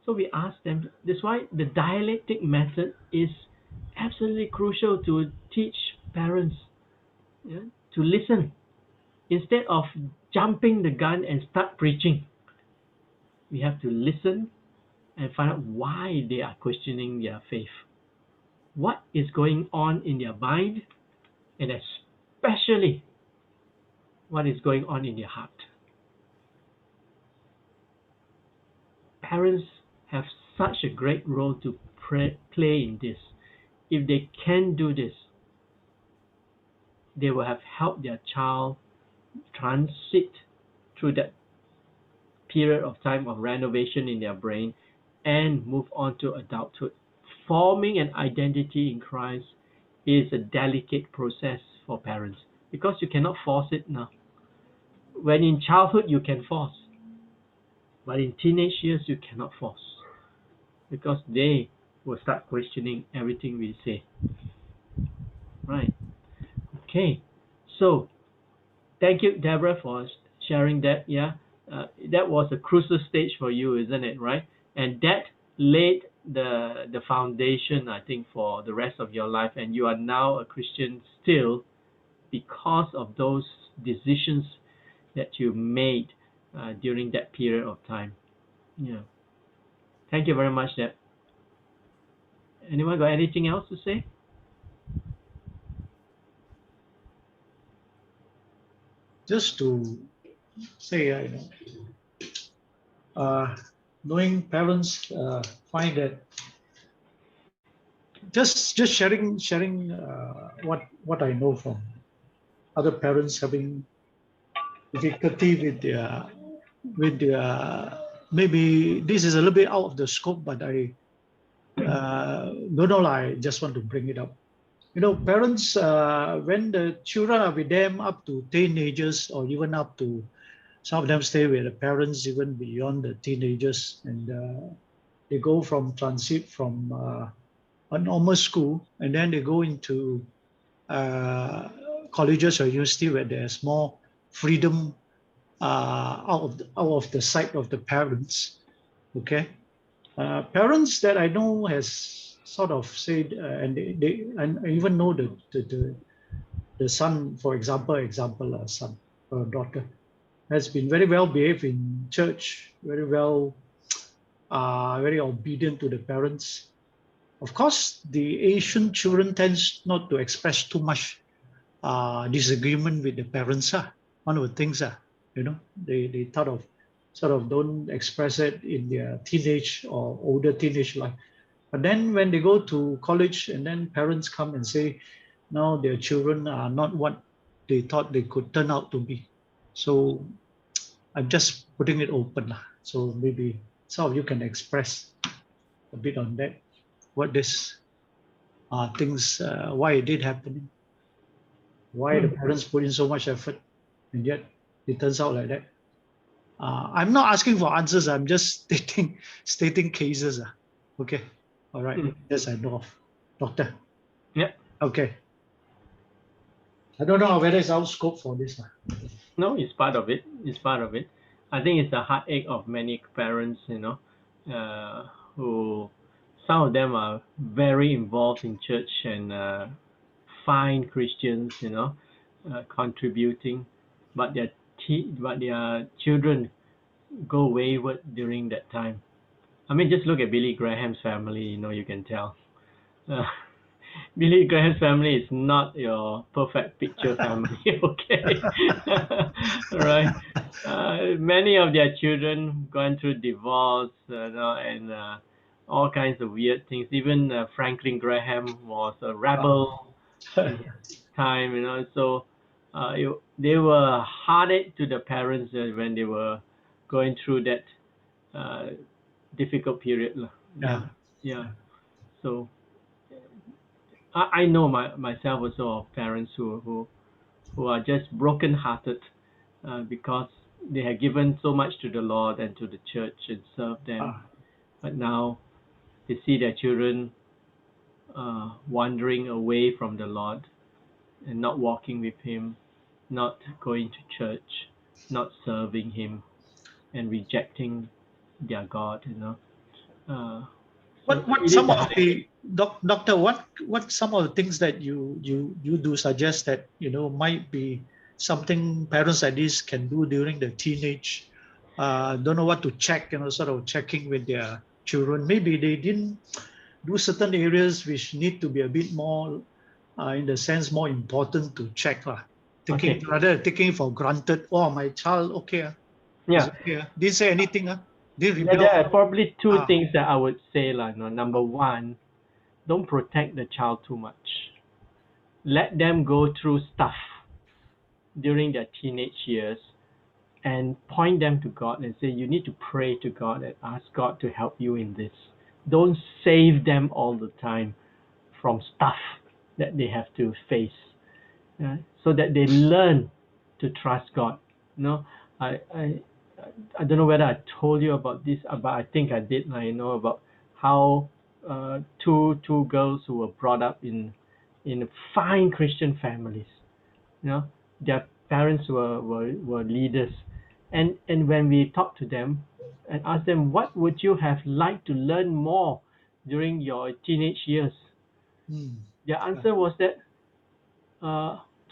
So we ask them. That's why the dialectic method is absolutely crucial to teach parents, yeah, to listen instead of jumping the gun and start preaching. We have to listen and find out why they are questioning their faith. What is going on in their mind, and especially what is going on in their heart. Parents have such a great role to play in this. If they can do this, they will have helped their child transit through that period of time of renovation in their brain and move on to adulthood. Forming an identity in Christ is a delicate process for parents because you cannot force it now. When in childhood you can force, but in teenage years you cannot force because they will start questioning everything we say. Right. Okay. So thank you, Deborah, for sharing that. Yeah, that was a crucial stage for you, isn't it? Right, and that laid the foundation, I think, for the rest of your life. And you are now a Christian still because of those decisions that you made during that period of time. Yeah. Thank you very much, Deb. Anyone got anything else to say? Just to say, knowing parents find that just sharing what I know from other parents having difficulty with their maybe this is a little bit out of the scope, but I don't know. I just want to bring it up. Parents, when the children are with them up to teenagers or even up to, some of them stay with the parents even beyond the teenagers, and they go from transit from a normal school, and then they go into colleges or university where there's more freedom out of the sight of the parents. Okay, parents that I know has sort of said, and I even know the son, for example, a son or a daughter has been very well behaved in church, very well, very obedient to the parents. Of course, the Asian children tends not to express too much disagreement with the parents. One of the things, they sort of don't express it in their teenage or older teenage life. But then when they go to college and then parents come and say, no, their children are not what they thought they could turn out to be. So I'm just putting it open. So maybe some of you can express a bit on that. What this things, why it did happen, why the parents put in so much effort, and yet it turns out like that. I'm not asking for answers. I'm just stating cases. Okay. All right. Yes, I know of. Doctor. Yeah. Okay. I don't know whether it's out scope for this. No, it's part of it. It's part of it. I think it's the heartache of many parents, who some of them are very involved in church and fine Christians, contributing, but their children go wayward during that time. I mean, just look at Billy Graham's family, you can tell. Uh, Billy Graham's family is not your perfect picture family, okay? Right? Many of their children gone through divorce, and all kinds of weird things. Even Franklin Graham was a rebel in his time, So they were heartache to the parents when they were going through that difficult period. Yeah. Yeah. So I know myself also of parents who are just broken-hearted because they have given so much to the Lord and to the church and served them, but now they see their children wandering away from the Lord and not walking with Him, not going to church, not serving Him, and rejecting their God. So What it is some a of the doctor, what some of the things that you do suggest that might be something parents like this can do during the teenage, don't know what to check, sort of checking with their children. Maybe they didn't do certain areas which need to be a bit more, in the sense, more important to check lah. Okay. Rather taking for granted. Oh, my child, okay, Yeah. okay. Didn't say anything, didn't Yeah, rebel. there are probably two Ah. things that I would say. Number one, don't protect the child too much. Let them go through stuff during their teenage years and point them to God and say, you need to pray to God and ask God to help you in this. Don't save them all the time from stuff that they have to face, so that they learn to trust God. I don't know whether I told you about this, but I think I did. About how two girls who were brought up in fine Christian families. Their parents were leaders, and when we talked to them and asked them, what would you have liked to learn more during your teenage years, their answer was that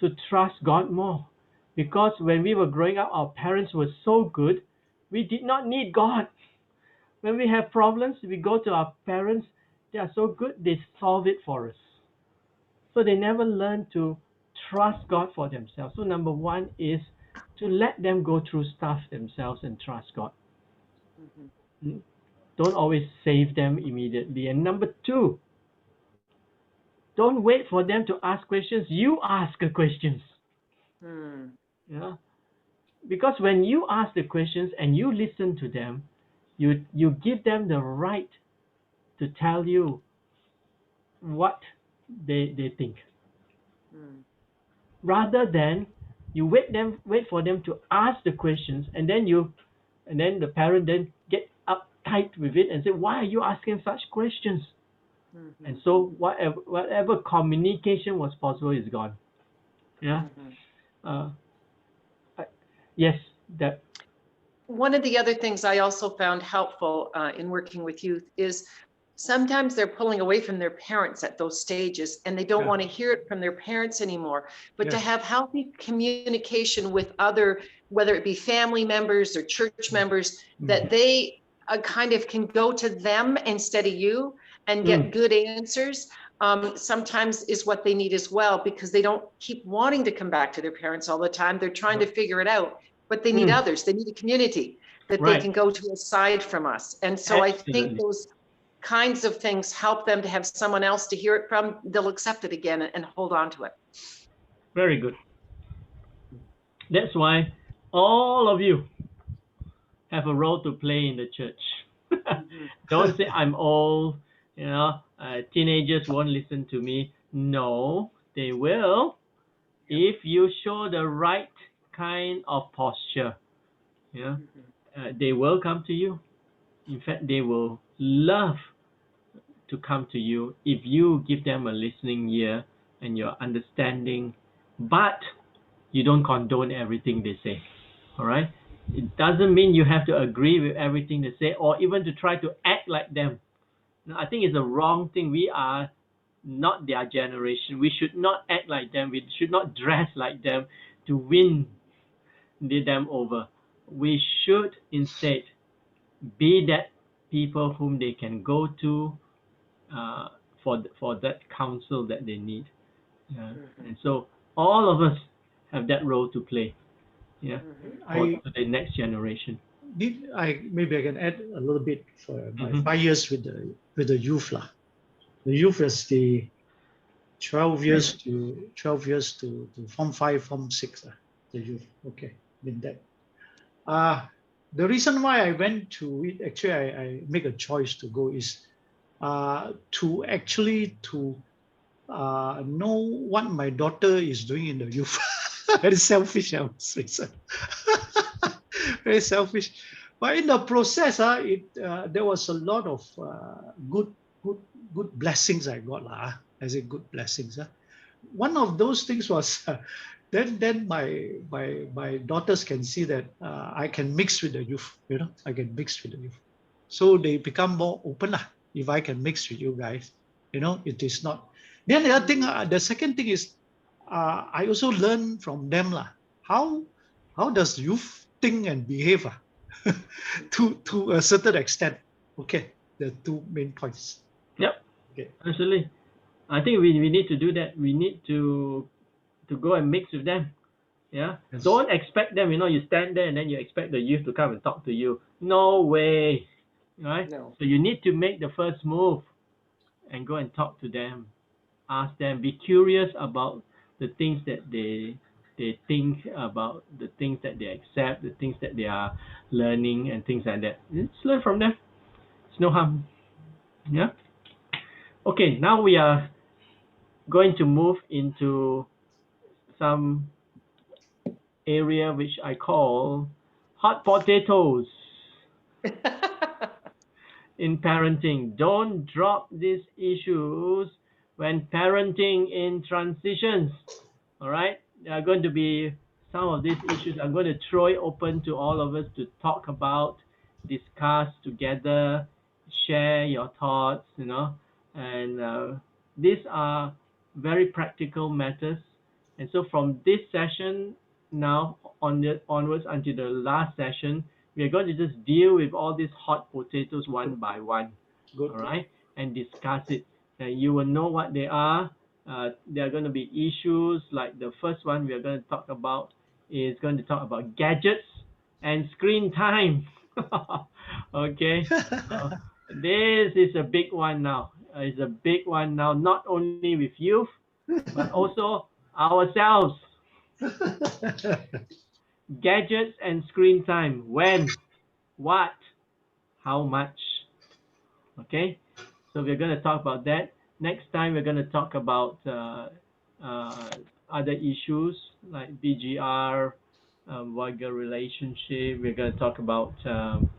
to trust God more, because when we were growing up, our parents were so good, we did not need God. When we have problems, we go to our parents. They are so good, they solve it for us. So they never learn to trust God for themselves. So number one is to let them go through stuff themselves and trust God. Don't always save them immediately. And number two, don't wait for them to ask questions. You ask the questions. Yeah. Because when you ask the questions and you listen to them, you give them the right to tell you what they think. Rather than you wait for them to ask the questions, and then the parent then get uptight with it and say, why are you asking such questions? And so whatever communication was possible is gone. Yeah. Yes, that. One of the other things I also found helpful in working with youth is sometimes they're pulling away from their parents at those stages and they don't want to hear it from their parents anymore. But to have healthy communication with other, whether it be family members or church members, that they kind of can go to them instead of you and get good answers, sometimes is what they need as well, because they don't keep wanting to come back to their parents all the time. They're trying to figure it out. But they need others. They need a community that they can go to aside from us. And so I think those kinds of things help them to have someone else to hear it from. They'll accept it again and hold on to it. Very good. That's why all of you have a role to play in the church. Don't say I'm old, teenagers won't listen to me. No, they will if you show the right kind of posture. They will come to you. In fact, they will love to come to you if you give them a listening ear and you're understanding, but you don't condone everything they say. All right? It doesn't mean you have to agree with everything they say or even to try to act like them. No, I think it's a wrong thing. We are not their generation. We should not act like them. We should not dress like them to win them over. We should instead be that people whom they can go to for that counsel that they need. And so all of us have that role to play. Yeah, I for the next generation. maybe I can add a little bit for my Mhm. 5 years with the youth lah. The youth is the 12 years to Form 5, Form 6. The youth. Okay, been that. The reason why I went to it, actually, I make a choice to go is to actually know what my daughter is doing in the youth. Very selfish, I would say. So. Very selfish. But in the process, there was a lot of good blessings I got. I say good blessings. One of those things was then my daughters can see that I can mix with the youth. I can mix with the youth. So they become more open lah. If I can mix with you guys, it is not. Then the other thing, the second thing is, I also learn from them lah. How does youth think and behave to a certain extent? Okay, the two main points. Yep. Okay. Absolutely. I think we need to do that. We need to go and mix with them. Yeah. Yes. Don't expect them. You stand there and then you expect the youth to come and talk to you. No way. Right. No. So you need to make the first move and go and talk to them. Ask them. Be curious about the things that they think about, the things that they accept, the things that they are learning, and things like that. Just learn from them. It's no harm. Yeah. Okay. Now we are going to move into some area which I call hot potatoes in parenting. Don't drop these issues when parenting in transitions. All right, there are going to be some of these issues. I'm going to throw it open to all of us to talk about, discuss together, share your thoughts, and these are very practical matters. And so from this session now onwards until the last session, we are going to just deal with all these hot potatoes one by one. Good. All right, and discuss it. And you will know what they are. There are going to be issues like the first one we are going to talk about is going to talk about gadgets and screen time. Okay, this is a big one now. It's a big one now, not only with youth, but also ourselves. Gadgets and screen time. When? What? How much? Okay, so we're going to talk about that. Next time, we're going to talk about other issues like BGR, vulgar relationship. We're going to talk about some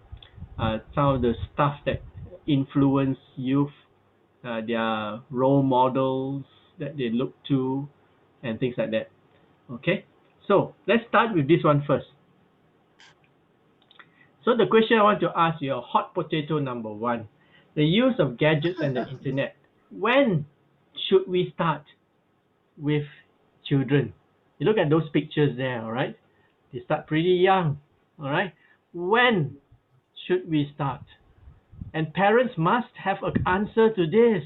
of the stuff that influence youth, their role models that they look to, and things like that. Okay, so let's start with this one first. So the question I want to ask you, hot potato number one, the use of gadgets and the internet. When should we start with children? You look at those pictures there, all right? They start pretty young, all right? When should we start? And parents must have an answer to this,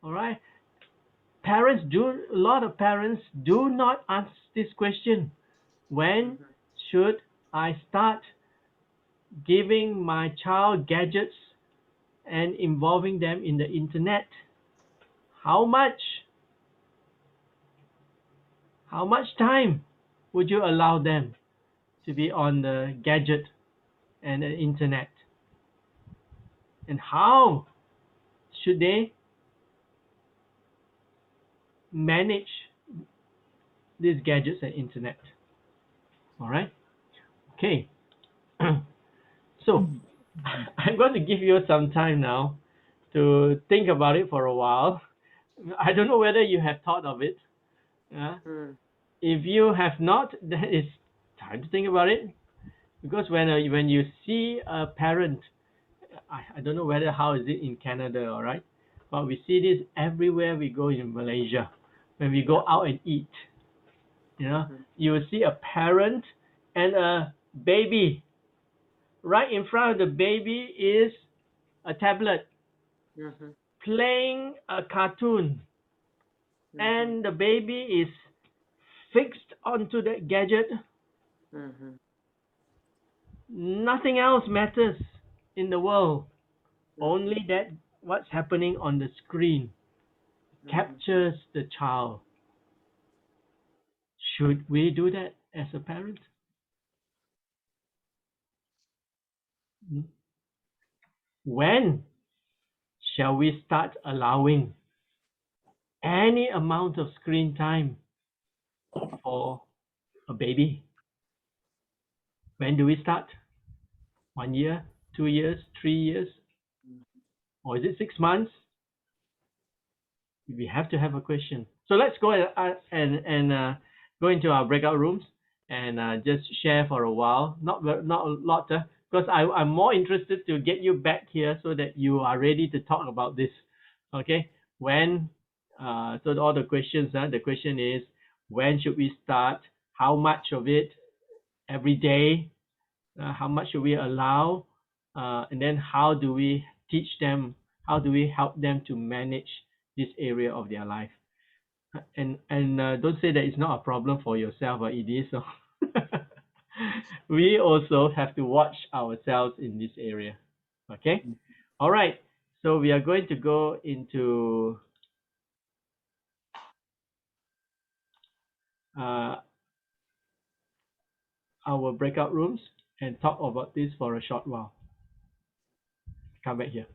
all right? A lot of parents do not ask this question. When should I start giving my child gadgets and involving them in the internet? How much time would you allow them to be on the gadget and the internet? And how should they manage these gadgets and internet? All right. Okay. So I'm going to give you some time now to think about it for a while. I don't know whether you have thought of it. If you have not, then it's time to think about it. Because when you see a parent, I don't know how is it in Canada, all right? But we see this everywhere we go in Malaysia. When we go out and eat, you will see a parent and a baby right in front of the baby is a tablet Mhm. playing a cartoon, and the baby is fixed onto that gadget. Mhm. Nothing else matters in the world. Only that what's happening on the screen captures the child. Should we do that as a parent? When shall we start allowing any amount of screen time for a baby? When do we start? 1 year, 2 years, 3 years? Or is it 6 months? We have to have a question. So let's go and go into our breakout rooms and just share for a while. Not a lot, because I'm more interested to get you back here so that you are ready to talk about this. Okay, when so all the questions. The question is, when should we start? How much of it every day? How much should we allow? And then how do we teach them? How do we help them to manage this area of their life? And don't say that it's not a problem for yourself, but it is. So we also have to watch ourselves in this area. Okay. All right. So we are going to go into our breakout rooms and talk about this for a short while. Come back here.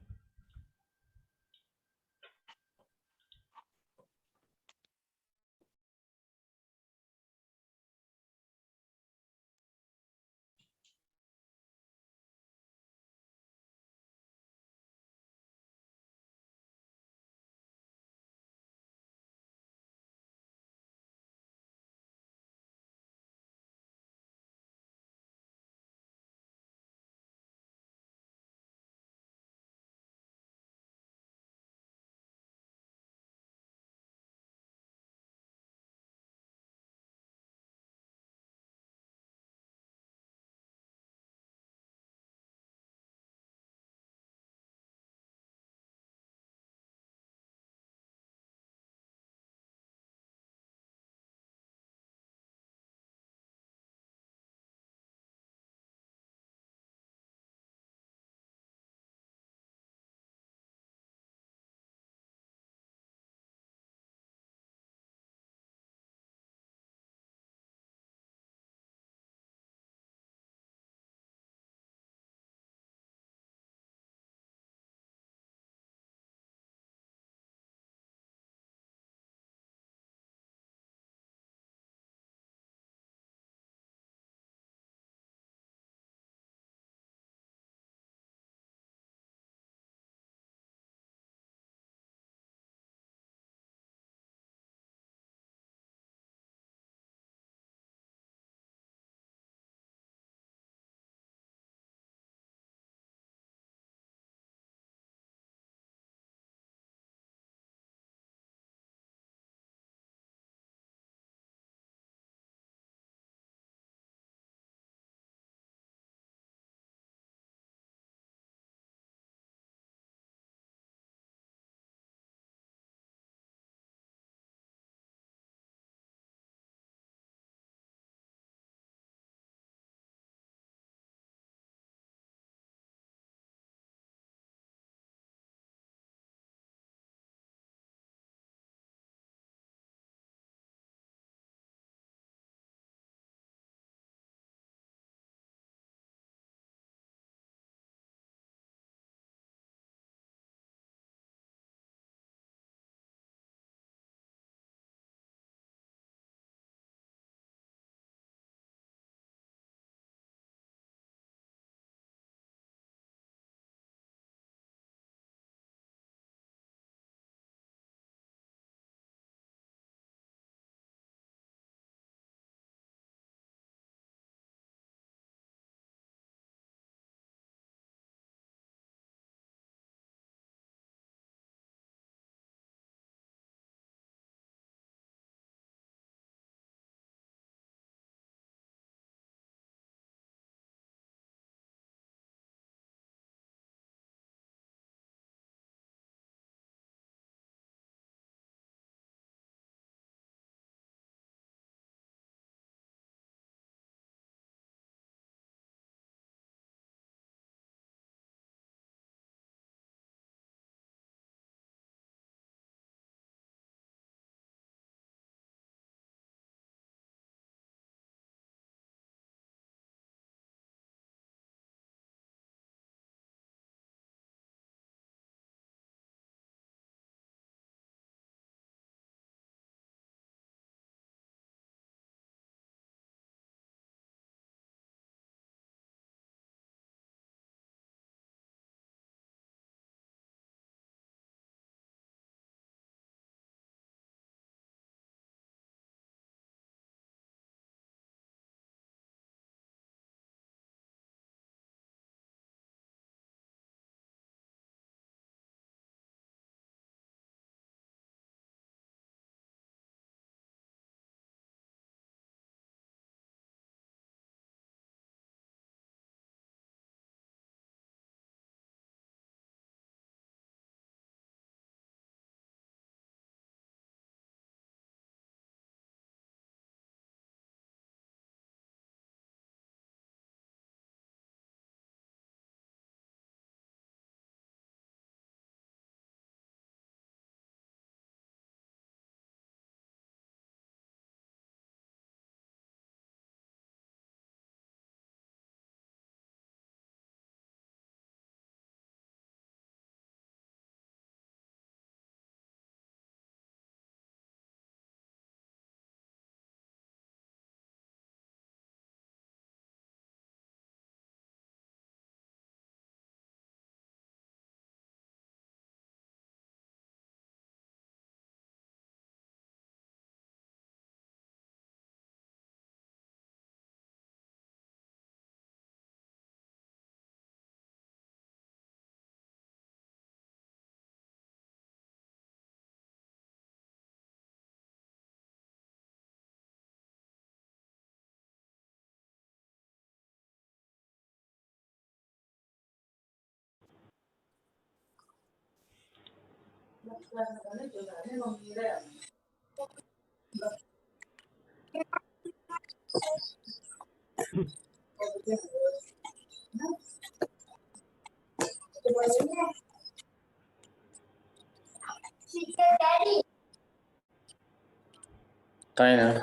China.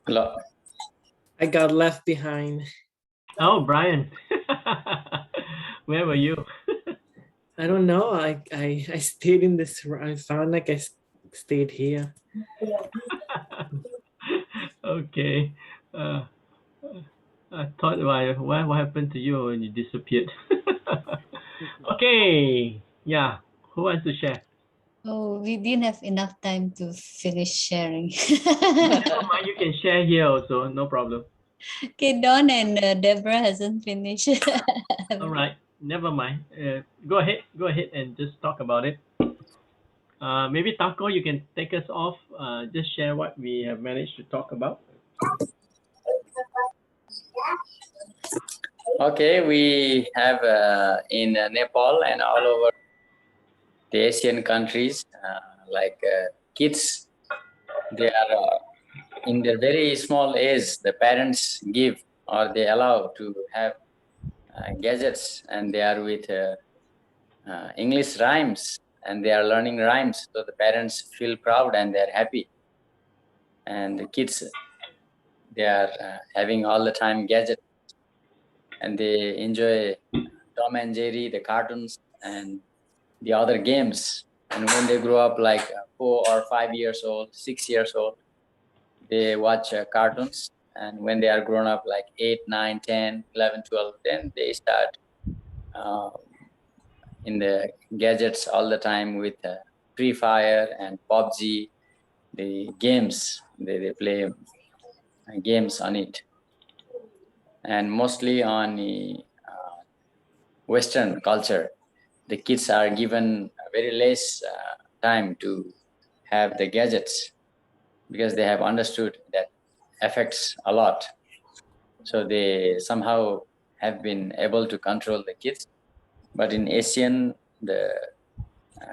Hello. I got left behind. Oh, Brian. Where were you? I don't know. I stayed in this. I found like I stayed here. Okay. I thought, what happened to you when you disappeared? Okay. Yeah. Who wants to share? Oh, we didn't have enough time to finish sharing. Never mind, you can share here also. No problem. Okay, Dawn and Deborah hasn't finished. All right. Never mind. Go ahead. Go ahead and just talk about it. Maybe Taco, you can take us off. Just share what we have managed to talk about. Okay, we have in Nepal and all over the Asian countries, kids, they are in their very small age, the parents give or they allow to have gadgets, and they are with English rhymes, and they are learning rhymes. So the parents feel proud and they're happy. And the kids, they are having all the time gadgets, and they enjoy Tom and Jerry, the cartoons, and the other games. And when they grow up like 4 or 5 years old, 6 years old, they watch cartoons. And when they are grown up like 8, 9, 10, 11, 12, then they start in the gadgets all the time with Free Fire and PUBG, the games. They play games on it. And mostly on the Western culture, the kids are given very less time to have the gadgets because they have understood that affects a lot. So they somehow have been able to control the kids. But in Asian, the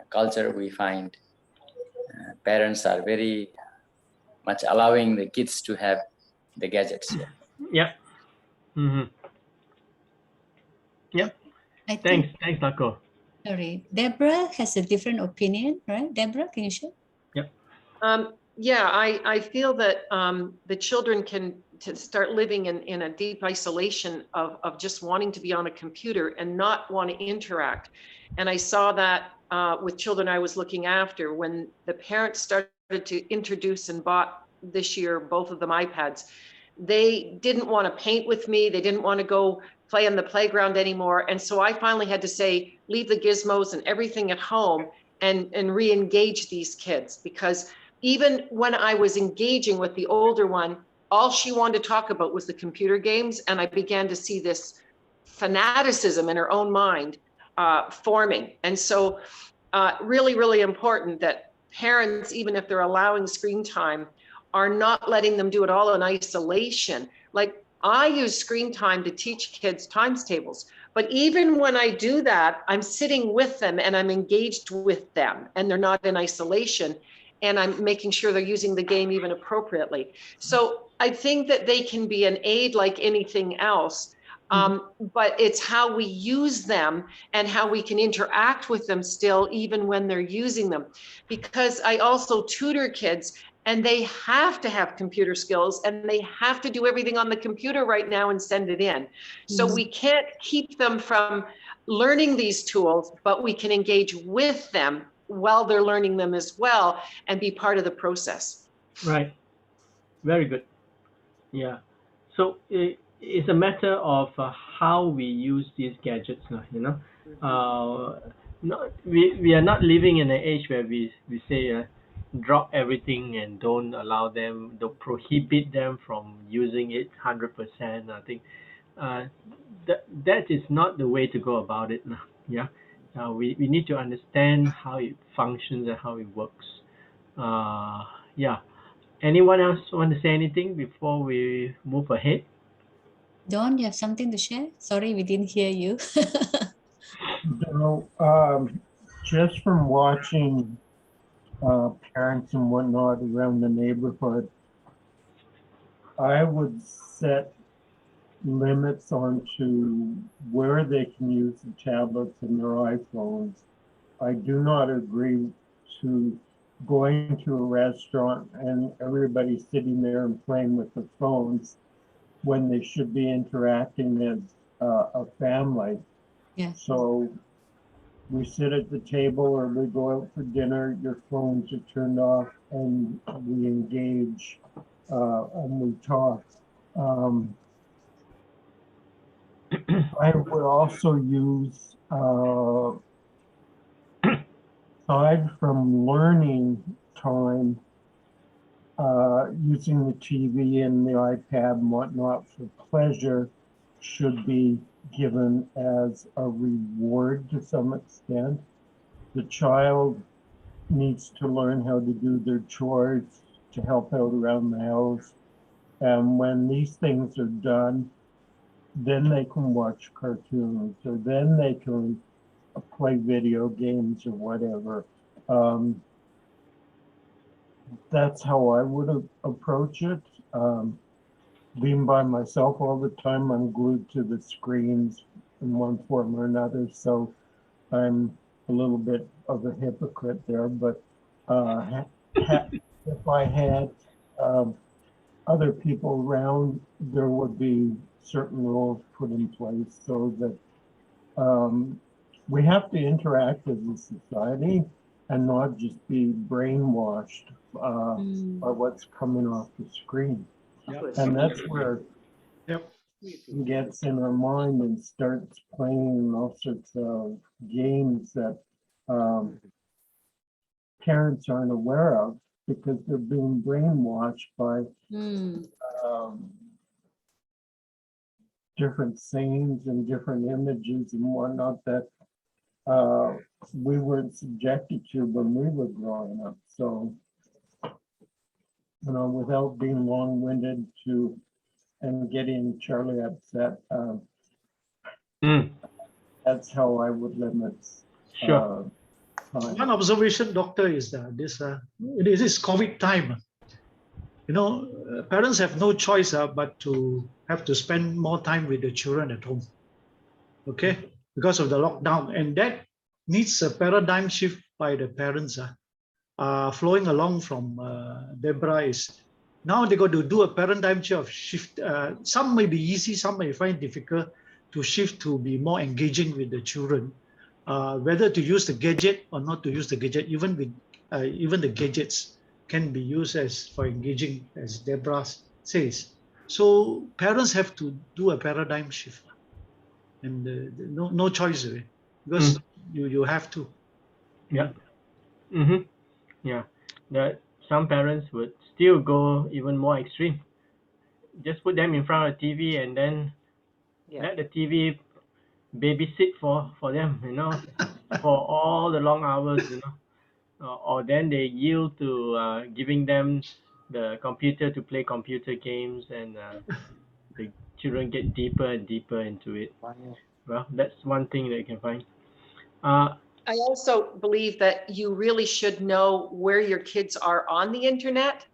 culture, we find parents are very much allowing the kids to have the gadgets. Yep. Mm-hmm. Yep. I Thanks. think, Thanks, Taco. sorry, Deborah has a different opinion, right? Deborah, can you share? Yep. Yeah, I feel that the children can start living in a deep isolation of just wanting to be on a computer and not want to interact. And I saw that with children I was looking after when the parents started to introduce and bought this year, both of them iPads. They didn't want to paint with me. They didn't want to go play on the playground anymore. And so I finally had to say, leave the gizmos and everything at home and re-engage these kids, because even when I was engaging with the older one, all she wanted to talk about was the computer games. And I began to see this fanaticism in her own mind forming. And so really, really important that parents, even if they're allowing screen time, are not letting them do it all in isolation. Like I use screen time to teach kids times tables. But even when I do that, I'm sitting with them and I'm engaged with them and they're not in isolation. And I'm making sure they're using the game even appropriately. So I think that they can be an aid like anything else, but it's how we use them and how we can interact with them still, even when they're using them. Because I also tutor kids and they have to have computer skills and they have to do everything on the computer right now and send it in. So we can't keep them from learning these tools, but we can engage with them while they're learning them as well and be part of the process. Right. Very good. Yeah. So it's a matter of how we use these gadgets now, you know. We are not living in an age where we say drop everything and don't allow them, don't prohibit them from using it 100%. I think that is not the way to go about it now. Yeah. We need to understand how it functions and how it works. Yeah. Anyone else want to say anything before we move ahead? Dawn, you have something to share? Sorry, we didn't hear you. You know, just from watching parents and whatnot around the neighborhood, I would set limits onto where they can use the tablets and their iPhones. I do not agree to going to a restaurant and everybody sitting there and playing with their phones when they should be interacting as a family. Yeah. So we sit at the table or we go out for dinner, your phones are turned off and we engage and we talk. I would also use, aside from learning time, using the TV and the iPad and whatnot for pleasure should be given as a reward to some extent. The child needs to learn how to do their chores, to help out around the house. And when these things are done, then they can watch cartoons, or then they can play video games or whatever. That's how I would approach it. Being by myself all the time, I'm glued to the screens in one form or another. So I'm a little bit of a hypocrite there, but if I had other people around, there would be certain rules put in place so that we have to interact as a society and not just be brainwashed by what's coming off the screen. Yep. And that's where Yep. it gets in our mind and starts playing all sorts of games that parents aren't aware of because they're being brainwashed by different scenes and different images and whatnot that we weren't subjected to when we were growing up. So, you know, without being long-winded and getting Charlie upset, that's how I would limit. Sure. One observation, doctor, is that it is COVID time. You know, parents have no choice but to have to spend more time with the children at home. Okay, because of the lockdown, and that needs a paradigm shift by the parents. Flowing along from Deborah is now they got to do a paradigm shift. Some may be easy, some may find difficult to shift to be more engaging with the children. Whether to use the gadget or not to use the gadget, even the gadgets can be used as for engaging, as Deborah says. So parents have to do a paradigm shift, and no choice, because you have to. Yeah. Yeah. That some parents would still go even more extreme. Just put them in front of the TV and then let the TV babysit for them, you know, for all the long hours, you know, or then they yield to giving them the computer to play computer games, and the children get deeper and deeper into it. Well, that's one thing that you can find. I also believe that you really should know where your kids are on the internet.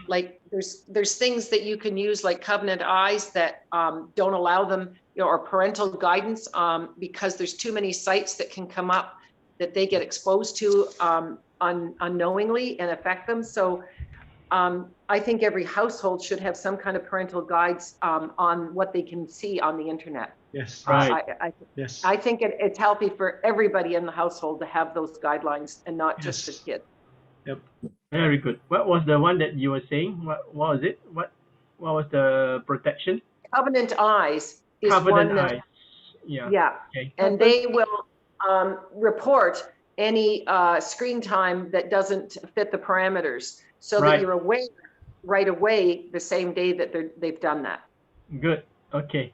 Like there's things that you can use like Covenant Eyes that don't allow them, you know, or parental guidance, because there's too many sites that can come up that they get exposed to unknowingly and affect them. So I think every household should have some kind of parental guides on what they can see on the internet. Yes. Right. Yes. I think it's healthy for everybody in the household to have those guidelines and not just the kids. Yep. Very good. What was the one that you were saying? What was it? What was the protection? Covenant Eyes is Covenant one that, Eyes. Yeah. yeah, Okay. and they will report any screen time that doesn't fit the parameters, so that you're aware right away the same day that they've done that. Good. Okay.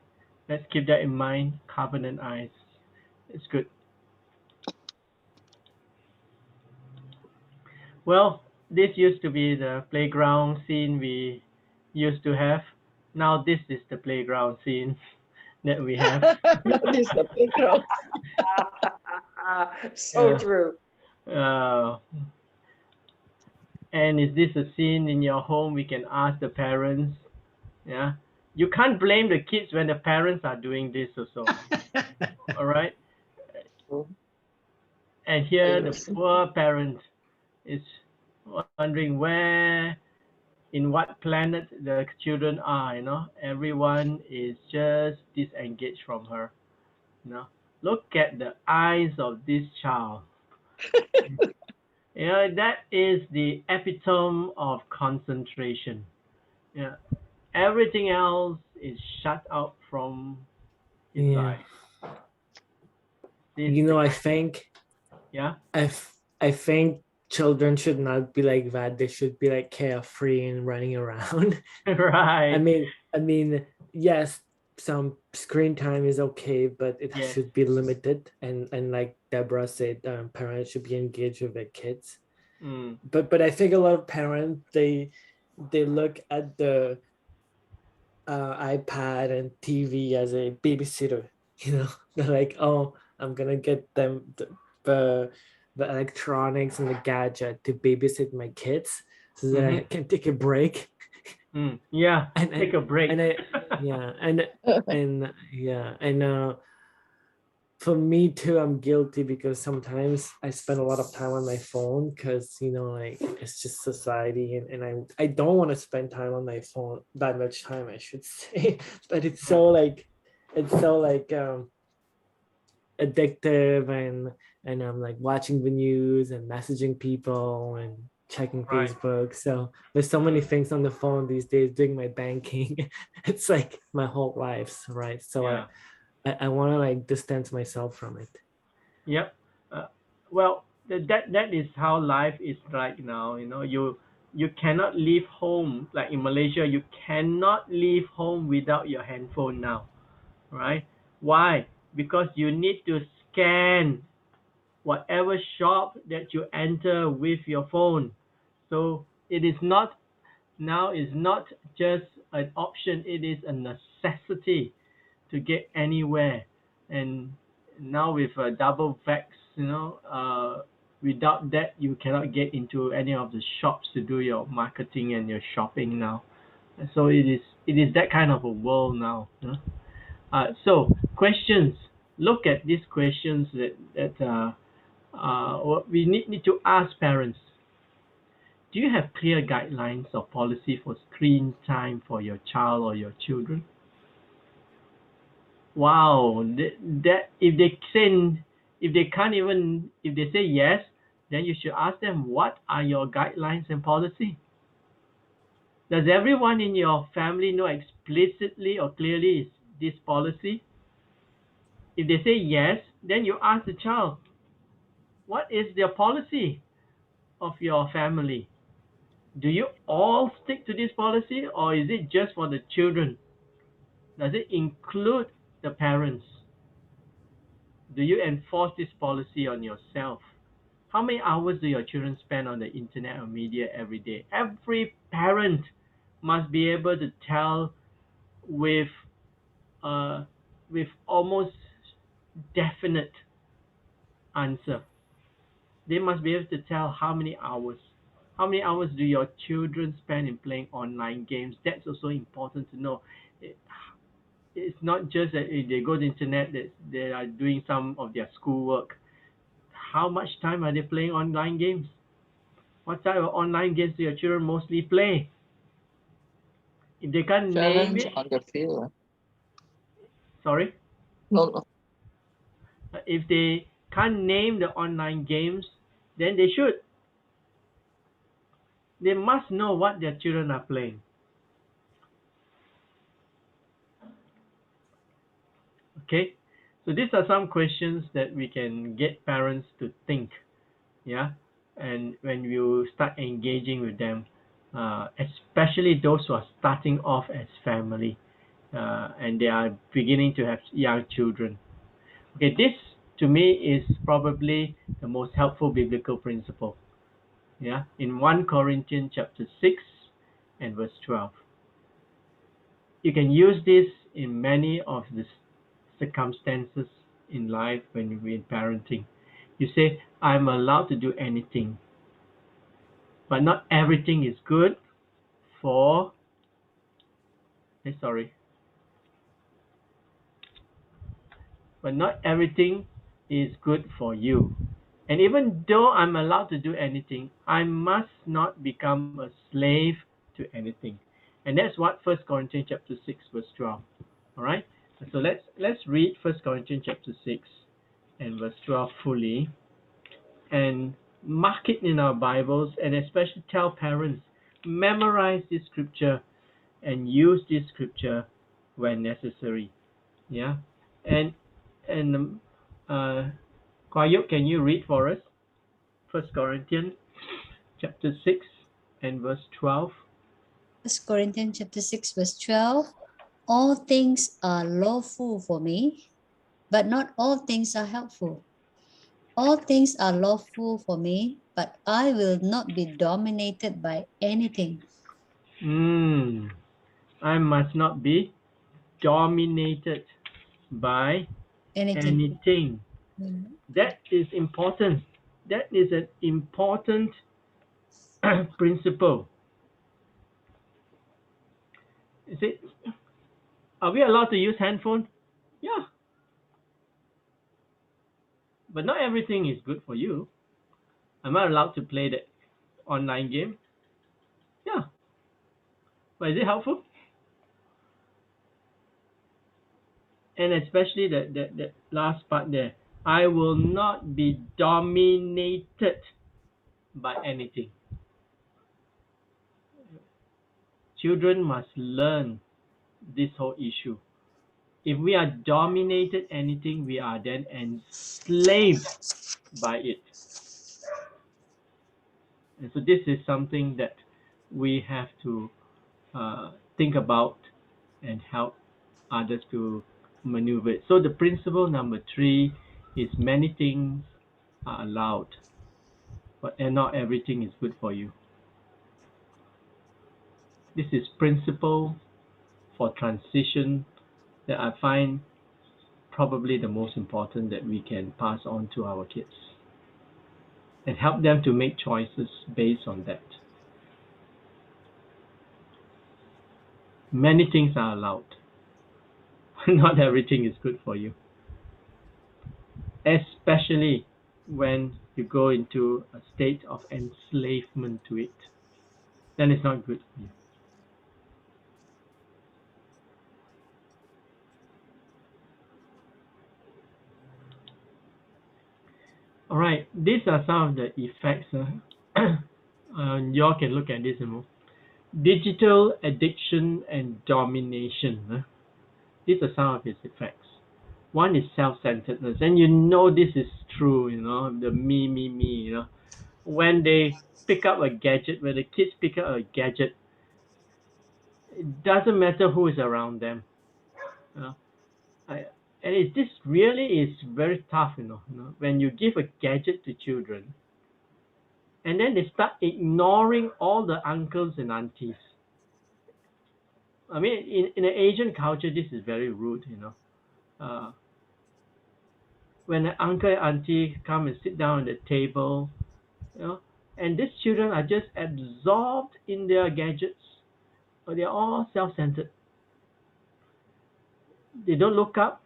Let's keep that in mind. Covenant Eyes. It's good. Well, this used to be the playground scene we used to have. Now this is the playground scene that we have. This is the playground. So Yeah. true. And is this a scene in your home? We can ask the parents. Yeah. You can't blame the kids when the parents are doing this also. All right. And here the poor parent is wondering in what planet the children are, everyone is just disengaged from her. Look at the eyes of this child. That is the epitome of concentration. Yeah. Everything else is shut out from his Yeah. eyes. This I kind- think yeah. I think children should not be like that. They should be like carefree and running around. Right. I mean, yes, some screen time is okay, but it Yes. should be limited. And like Deborah said, parents should be engaged with their kids. But I think a lot of parents they look at the iPad and TV as a babysitter. They're like, oh, I'm gonna get them the electronics and the gadget to babysit my kids so that I can take a break. Yeah, take a break. And for me too, I'm guilty because sometimes I spend a lot of time on my phone because like it's just society, and I don't want to spend time on my phone that much time, I should say. But it's so like addictive, and I'm like watching the news and messaging people and checking Facebook. So there's so many things on the phone these days, doing my banking. It's like my whole life, right? So Yeah. I want to like distance myself from it. Yep. Well, that is how life is right now. You cannot leave home, like in Malaysia. You cannot leave home without your handphone now, right? Why? Because you need to scan whatever shop that you enter with your phone. So it is not just an option; it is a necessity to get anywhere. And now with a double vax, without that you cannot get into any of the shops to do your marketing and your shopping now. So it is that kind of a world now. So questions. Look at these questions that what we need to ask parents. Do you have clear guidelines or policy for screen time for your child or your children? Wow, that if they say yes, then you should ask them, what are your guidelines and policy? Does everyone in your family know explicitly or clearly this policy? If they say yes, then you ask the child, what is the policy of your family? Do you all stick to this policy, or is it just for the children? Does it include the parents? Do you enforce this policy on yourself? How many hours do your children spend on the internet or media every day? Every parent must be able to tell with almost definite answer. They must be able to tell how many hours. How many hours do your children spend in playing online games? That's also important to know. It's not just that if they go to the internet that they are doing some of their schoolwork. How much time are they playing online games? What type of online games do your children mostly play? If they can't name Challenge it, on the field. sorry, No, if they can't name the online games, then they should. They must know what their children are playing. Okay, so these are some questions that we can get parents to think. Yeah, and when you start engaging with them, especially those who are starting off as family, and they are beginning to have young children. Okay, this to me is probably the most helpful biblical principle. Yeah, in 1 Corinthians chapter 6 and verse 12. You can use this in many of the circumstances in life when you're in parenting. You say, I'm allowed to do anything, but not everything is good for, but not everything is good for you. And even though I'm allowed to do anything, I must not become a slave to anything. And that's what 1 Corinthians chapter 6 verse 12. All right? So let's read 1 Corinthians chapter 6 and verse 12 fully, and mark it in our Bibles, and especially tell parents, memorize this scripture and use this scripture when necessary. Yeah? And Kwayuk, can you read for us 1 Corinthians chapter 6 and verse 12? 1 Corinthians chapter 6 verse 12. All things are lawful for me, but not all things are helpful. All things are lawful for me, but I will not be dominated by anything. I must not be dominated by anything. That is important. That is an important principle. You see, are we allowed to use handphone? Yeah. But not everything is good for you. Am I allowed to play the online game? Yeah. But is it helpful? And especially that last part there. I will not be dominated by anything. Children must learn this whole issue. If we are dominated anything, we are then enslaved by it. And so this is something that we have to think about and help others to maneuver it. So the principle number 3 is many things are allowed, but not everything is good for you. This is principle for transition that I find probably the most important that we can pass on to our kids and help them to make choices based on that. Many things are allowed. Not everything is good for you. Especially when you go into a state of enslavement to it. Then it's not good for you. All right, these are some of the effects. Y'all can look at this more. Digital addiction and domination. These are some of its effects. One is self-centeredness, and you know this is true, the me, When they pick up a gadget, when the kids pick up a gadget, it doesn't matter who is around them. This really is very tough, when you give a gadget to children, and then they start ignoring all the uncles and aunties. I mean, in an Asian culture, this is very rude, when an uncle and auntie come and sit down at the table, and these children are just absorbed in their gadgets, or they're all self-centered. They don't look up,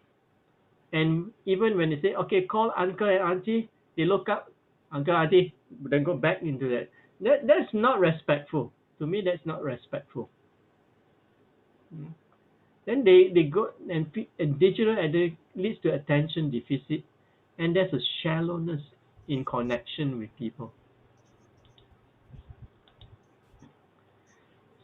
and even when they say, okay, call uncle and auntie, they look up, uncle, auntie, then go back into that. That's not respectful. To me, that's not respectful. Then they go, and digital addiction leads to attention deficit, and there's a shallowness in connection with people.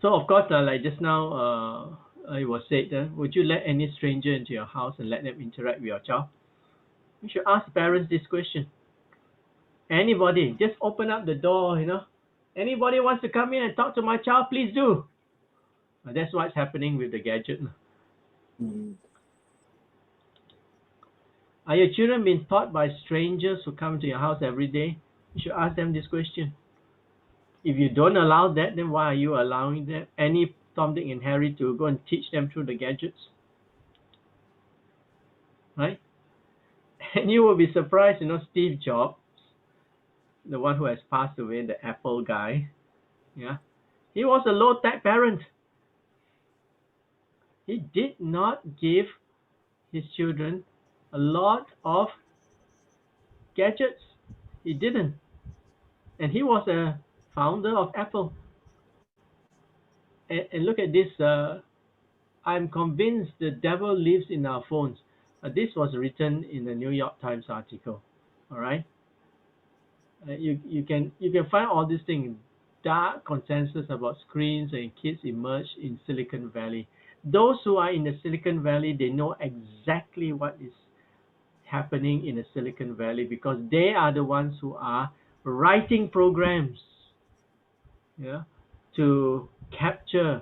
So of course, like just now, it was said, would you let any stranger into your house and let them interact with your child? You should ask parents this question. Anybody, just open up the door, Anybody wants to come in and talk to my child, please do. That's what's happening with the gadget. Are your children being taught by strangers who come to your house every day? You should ask them this question. If you don't allow that, then why are you allowing them, any Tom, Dick, and Harry, to go and teach them through the gadgets? Right? And you will be surprised, Steve Jobs, the one who has passed away, the Apple guy, yeah, he was a low-tech parent. He did not give his children a lot of gadgets. He didn't. And he was a founder of Apple. And look at this. I'm convinced the devil lives in our phones. This was written in the New York Times article. All right. You can find all these things. Dark consensus about screens and kids emerge in Silicon Valley. Those who are in the Silicon Valley, they know exactly what is happening in the Silicon Valley because they are the ones who are writing programs, yeah, to capture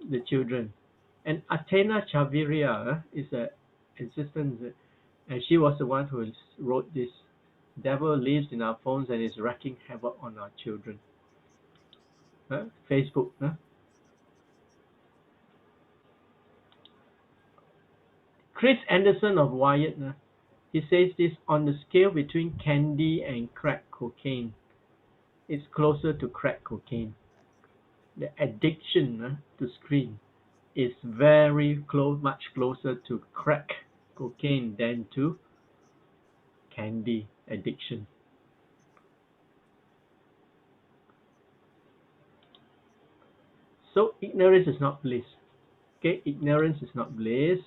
the children. And Athena Chaviria is a assistant, and she was the one who wrote this. Devil lives in our phones and is wreaking havoc on our children. Facebook. Chris Anderson of Wired, he says this: on the scale between candy and crack cocaine, it's closer to crack cocaine. The addiction to screen is very close, much closer to crack cocaine than to candy addiction. So ignorance is not bliss. Okay, ignorance is not bliss.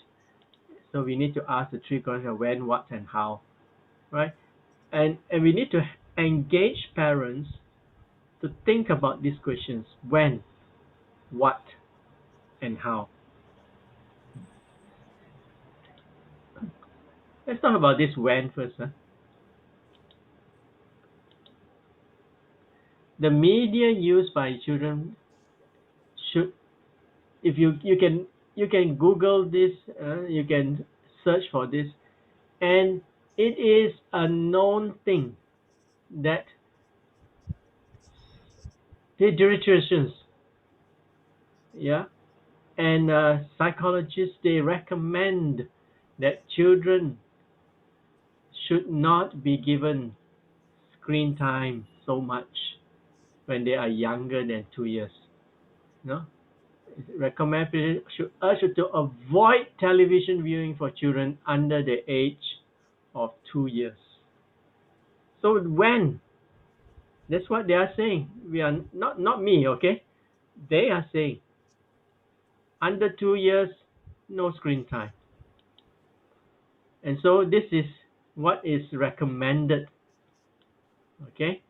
So we need to ask the three questions: when, what, and how, right? And we need to engage parents to think about these questions: when, what, and how. Let's talk about this when first. The media used by children should, if you can Google this, you can search for this, and it is a known thing that pediatricians, yeah, and psychologists, they recommend that children should not be given screen time so much when they are younger than 2 years. No, recommend should urge you to avoid television viewing for children under the age of 2 years. So when, that's what they are saying. We are not me, okay? They are saying under 2 years, no screen time. And so this is what is recommended, okay?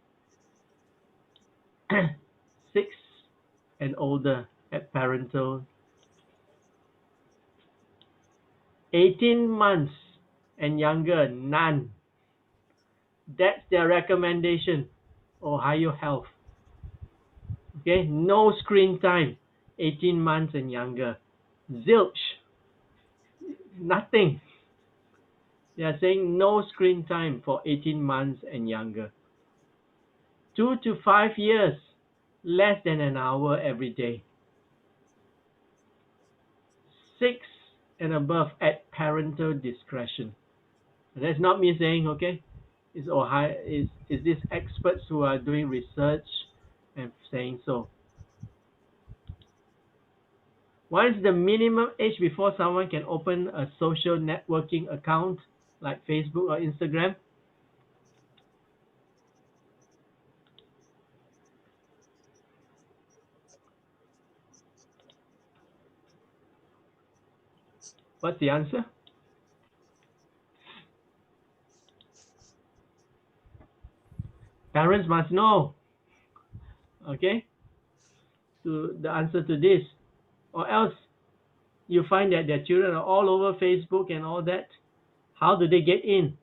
6 and older at parental, 18 months and younger, none. That's their recommendation. Ohio Health. Okay, no screen time, 18 months and younger. Zilch, nothing. They are saying no screen time for 18 months and younger. 2 to 5 years, less than an hour every day. 6 and above at parental discretion. That's not me saying, okay? It's Ohio, is these experts who are doing research and saying so. What is the minimum age before someone can open a social networking account like Facebook or Instagram? What's the answer? Parents must know, okay, to the answer to this, or else you find that their children are all over Facebook and all that. How do they get in?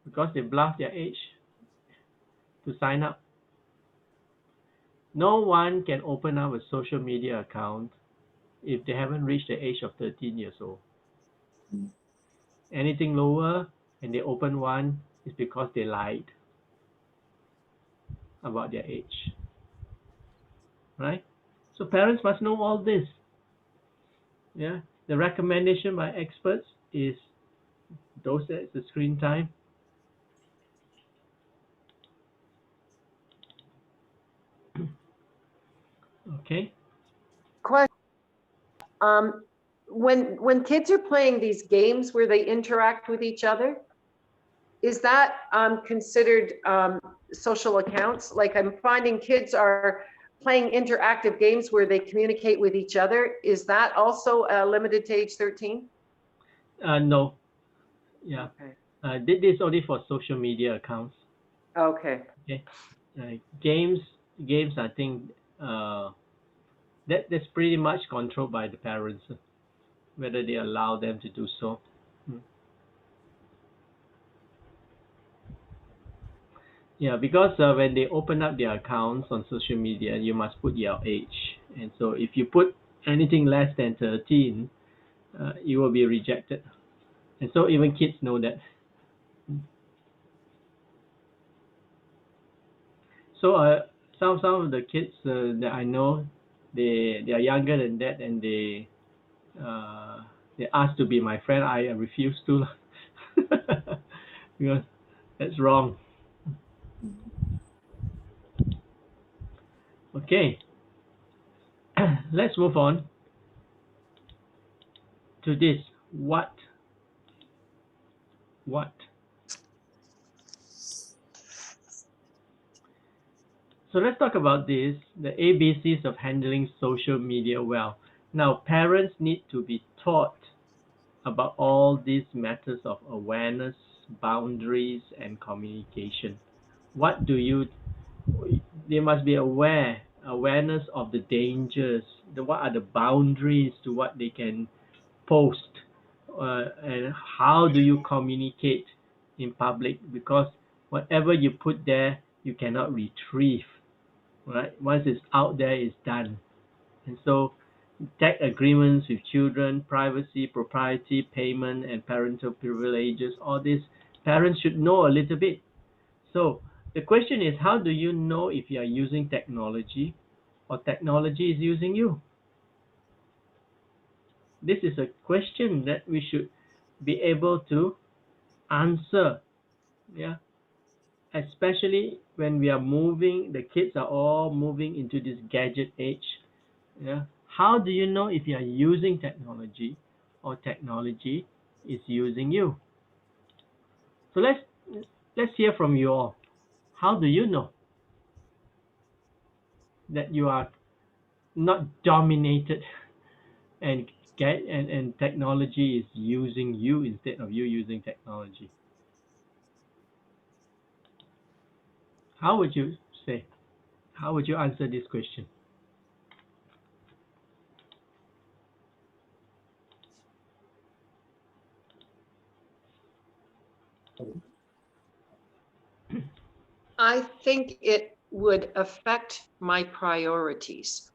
Because they bluff their age to sign up. No one can open up a social media account if they haven't reached the age of 13 years old. Anything lower and they open one is because they lied about their age, right? So parents must know all this. Yeah, the recommendation by experts is Those that's the screen time. Okay. Question. When kids are playing these games where they interact with each other, is that considered social accounts? Like I'm finding kids are playing interactive games where they communicate with each other. Is that also limited to age 13? No. Yeah. Okay. This is only for social media accounts. Okay. Okay. Games, I think that's pretty much controlled by the parents, whether they allow them to do so. Yeah, because when they open up their accounts on social media, you must put your age, and so if you put anything less than 13, you will be rejected, and so even kids know that. So some of the kids that I know, they are younger than that, and they ask to be my friend. I refuse to, because that's wrong. Okay, let's move on to this. What? So let's talk about this, the ABCs of handling social media well. Now, parents need to be taught about all these matters of awareness, boundaries, and communication. What do you, they must be awareness of the dangers, what are the boundaries to what they can post, and how do you communicate in public, because whatever you put there, you cannot retrieve, right? Once it's out there, it's done. And so tech agreements with children, privacy, propriety, payment, and parental privileges, all this, parents should know a little bit. So the question is, how do you know if you are using technology or technology is using you? This is a question that we should be able to answer. Yeah. Especially when we are moving, the kids are all moving into this gadget age. Yeah. How do you know if you are using technology or technology is using you? So let's hear from you all. How do you know that you are not dominated and and technology is using you instead of you using technology? How would you say? How would you answer this question? I think it would affect my priorities.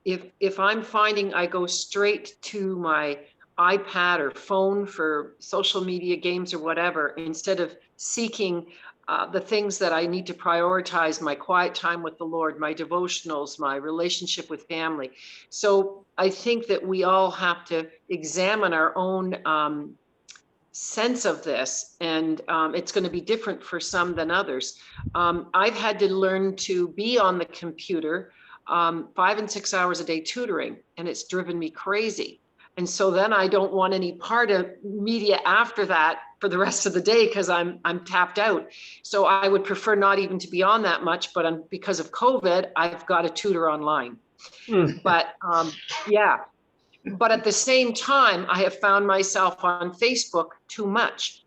If I'm finding I go straight to my iPad or phone for social media games or whatever, instead of seeking the things that I need to prioritize, my quiet time with the Lord, my devotionals, my relationship with family. So I think that we all have to examine our own sense of this, and it's going to be different for some than others. I've had to learn to be on the computer 5 and 6 hours a day tutoring, and it's driven me crazy. And so then I don't want any part of media after that for the rest of the day, because I'm tapped out. So I would prefer not even to be on that much, but because of COVID, I've got a tutor online. But yeah. But at the same time, I have found myself on Facebook too much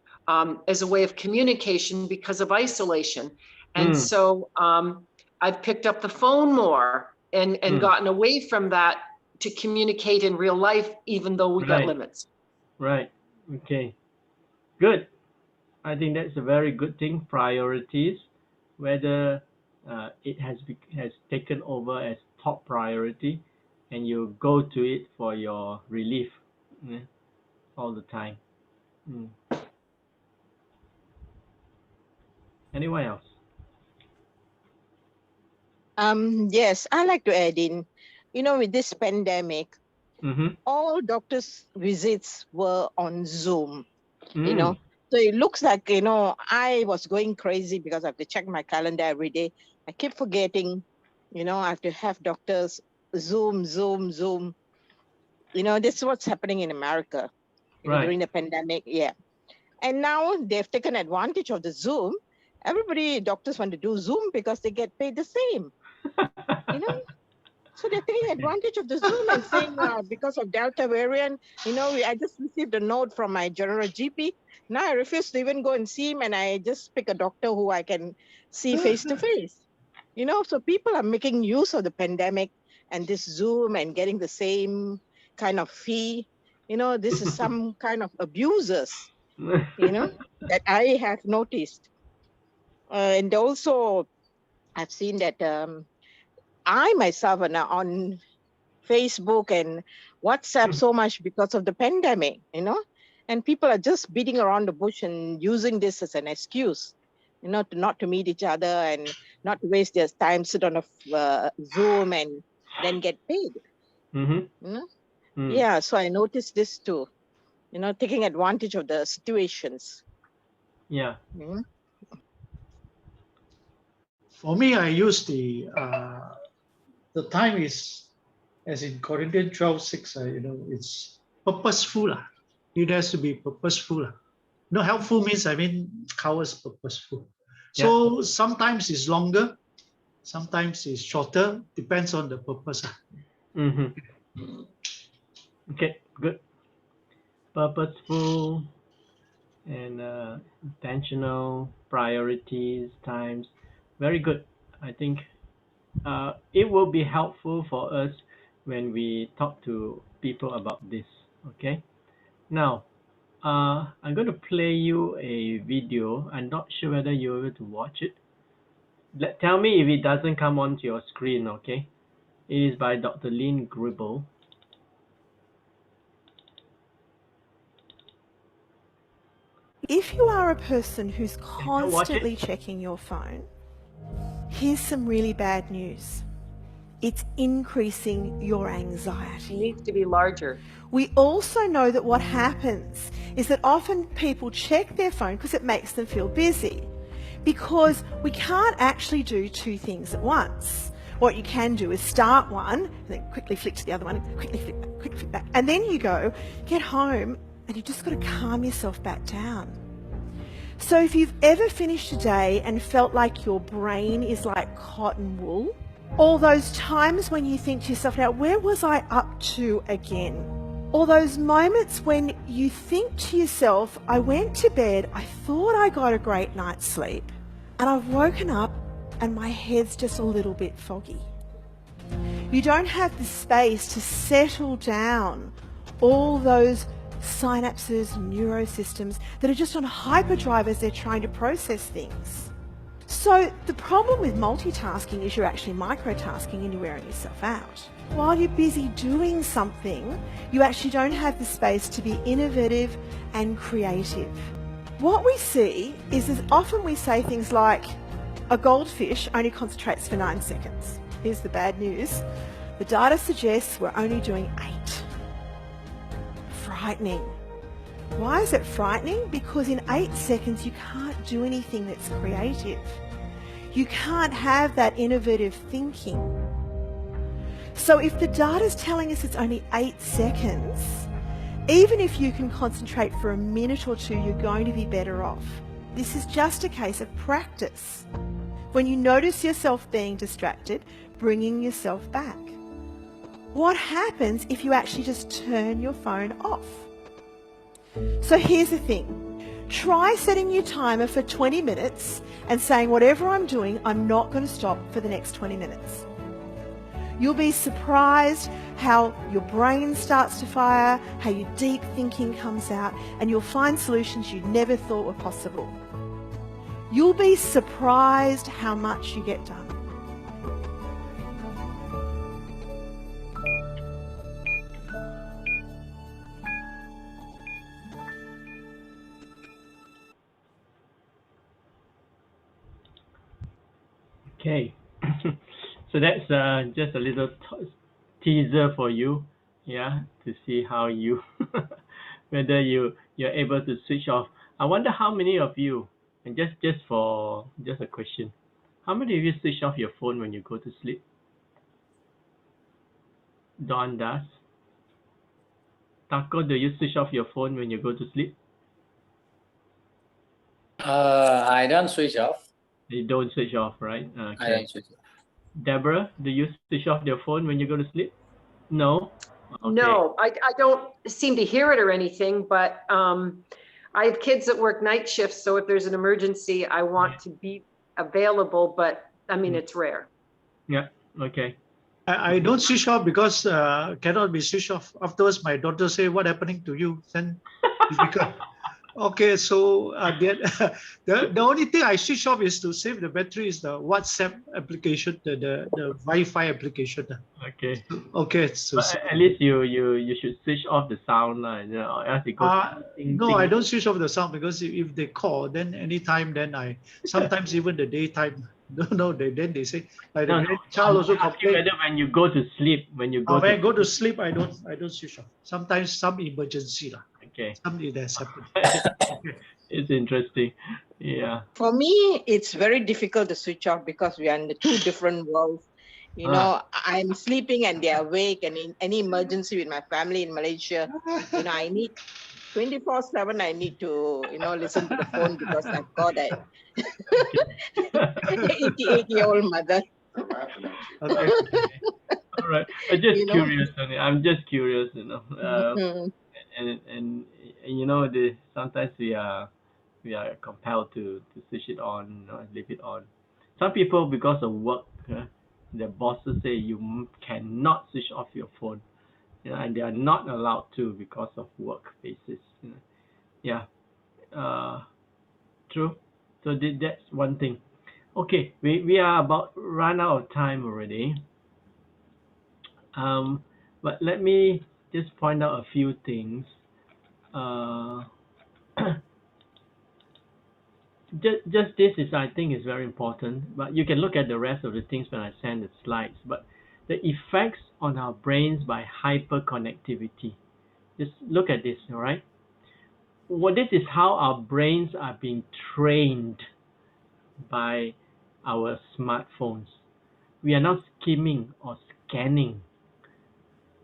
as a way of communication because of isolation. And so I've picked up the phone more and gotten away from that to communicate in real life, even though we got limits. Right. Okay. Good. I think that's a very good thing. Priorities, whether it has taken over as top priority, and you go to it for your relief all the time. Anyone else? Yes, I like to add in, with this pandemic, all doctors' visits were on Zoom. you know. So it looks like, you know, I was going crazy because I have to check my calendar every day. I keep forgetting, you know, I have to have doctors Zoom. You know, this is what's happening in America, you know, during the pandemic. Yeah. And now they've taken advantage of the Zoom. Everybody, doctors want to do Zoom because they get paid the same, you know. So they're taking advantage of the Zoom and saying, because of Delta variant, you know, I just received a note from my general GP. Now I refuse to even go and see him, and I just pick a doctor who I can see face to face. You know, so people are making use of the pandemic and this Zoom and getting the same kind of fee. You know, this is some kind of abusers, you know, that I have noticed. And also, I've seen that I myself are now on Facebook and WhatsApp so much because of the pandemic, you know, and people are just beating around the bush and using this as an excuse, you know, not to meet each other and not to waste their time, sit on a Zoom and then get paid. You know? Yeah, so I noticed this too, you know, taking advantage of the situations. Yeah. For me, I use the time is, as in Corinthians 12:6, you know, it's purposeful. It has to be purposeful. No, helpful means, I mean, covers purposeful. So sometimes it's longer, sometimes it's shorter, depends on the purpose. Okay, good. Purposeful and intentional, priorities, times. Very good. I think it will be helpful for us when we talk to people about this. Okay. Now, I'm going to play you a video. I'm not sure whether you're able to watch it. Tell me if it doesn't come onto your screen, okay? It is by Dr. Lynn Gribble. If you are a person who's constantly checking your phone, here's some really bad news. It's increasing your anxiety. It needs to be larger. We also know that what happens is that often people check their phone because it makes them feel busy, because we can't actually do two things at once. What you can do is start one and then quickly flick to the other one, quickly flick back. And then you go, get home, and you just got to calm yourself back down. So if you've ever finished a day and felt like your brain is like cotton wool, all those times when you think to yourself, now where was I up to again? All those moments when you think to yourself, I went to bed, I thought I got a great night's sleep, and I've woken up and my head's just a little bit foggy. You don't have the space to settle down all those synapses, neurosystems that are just on hyperdrive as they're trying to process things. So the problem with multitasking is you're actually microtasking and you're wearing yourself out. While you're busy doing something, you actually don't have the space to be innovative and creative. What we see is often we say things like, a goldfish only concentrates for 9 seconds. Here's the bad news. The data suggests we're only doing 8. Frightening. Why is it frightening? Because in 8 seconds you can't do anything that's creative. You can't have that innovative thinking. So if the data's telling us it's only 8 seconds, even if you can concentrate for a minute or two, you're going to be better off. This is just a case of practice. When you notice yourself being distracted, bringing yourself back. What happens if you actually just turn your phone off? So here's the thing. Try setting your timer for 20 minutes and saying whatever I'm doing, I'm not going to stop for the next 20 minutes. You'll be surprised how your brain starts to fire, how your deep thinking comes out, and you'll find solutions you never thought were possible. You'll be surprised how much you get done. Okay. So that's just a little teaser for you, yeah, to see how you whether you're able to switch off. I wonder how many of you, and just a question, how many of you switch off your phone when you go to sleep? Don does. Taco, do you switch off your phone when you go to sleep? I don't switch off. You don't switch off, right? I Okay. don't switch off. Deborah, do you switch off your phone when you go to sleep? No? Okay. No, I don't seem to hear it or anything, but I have kids that work night shifts, so if there's an emergency, I want to be available, but I mean, it's rare. Yeah, okay. I don't switch off because cannot be switched off. Afterwards, my daughter say, "What happening to you?" Then difficult. Okay, so the only thing I switch off is to save the battery is the WhatsApp application, the Wi-Fi application. Okay. Okay, so But at least you should switch off the sound, you know, else it goes ding, no, ding. I don't switch off the sound because if they call, then anytime, then I sometimes even the daytime. No, then they say like No, the no, child I'm also asking complain. whether when you go to sleep, when you go When I to go to sleep, I don't switch off. Sometimes some emergency lah. Okay. Something that's happened. It's interesting. Yeah. For me, it's very difficult to switch off because we are in the two different worlds. You know, I'm sleeping and they're awake, and in any emergency with my family in Malaysia, you know, I need 24/7. I need to, you know, listen to the phone because I've got a 88-year-old mother. Okay. All right. I'm just curious, Tony. I'm just curious, you know. And you know, sometimes we are compelled to switch it on, you know, and leave it on. Some people, because of work, their bosses say you cannot switch off your phone, you know, and they are not allowed to because of work basis. You know. Yeah. True. So that's one thing. Okay, we are about run out of time already. But let me just point out a few things. Just this is, I think, is very important. But you can look at the rest of the things when I send the slides. But the effects on our brains by hyperconnectivity. Just look at this, all right? Well, this is how our brains are being trained by our smartphones. We are now skimming or scanning,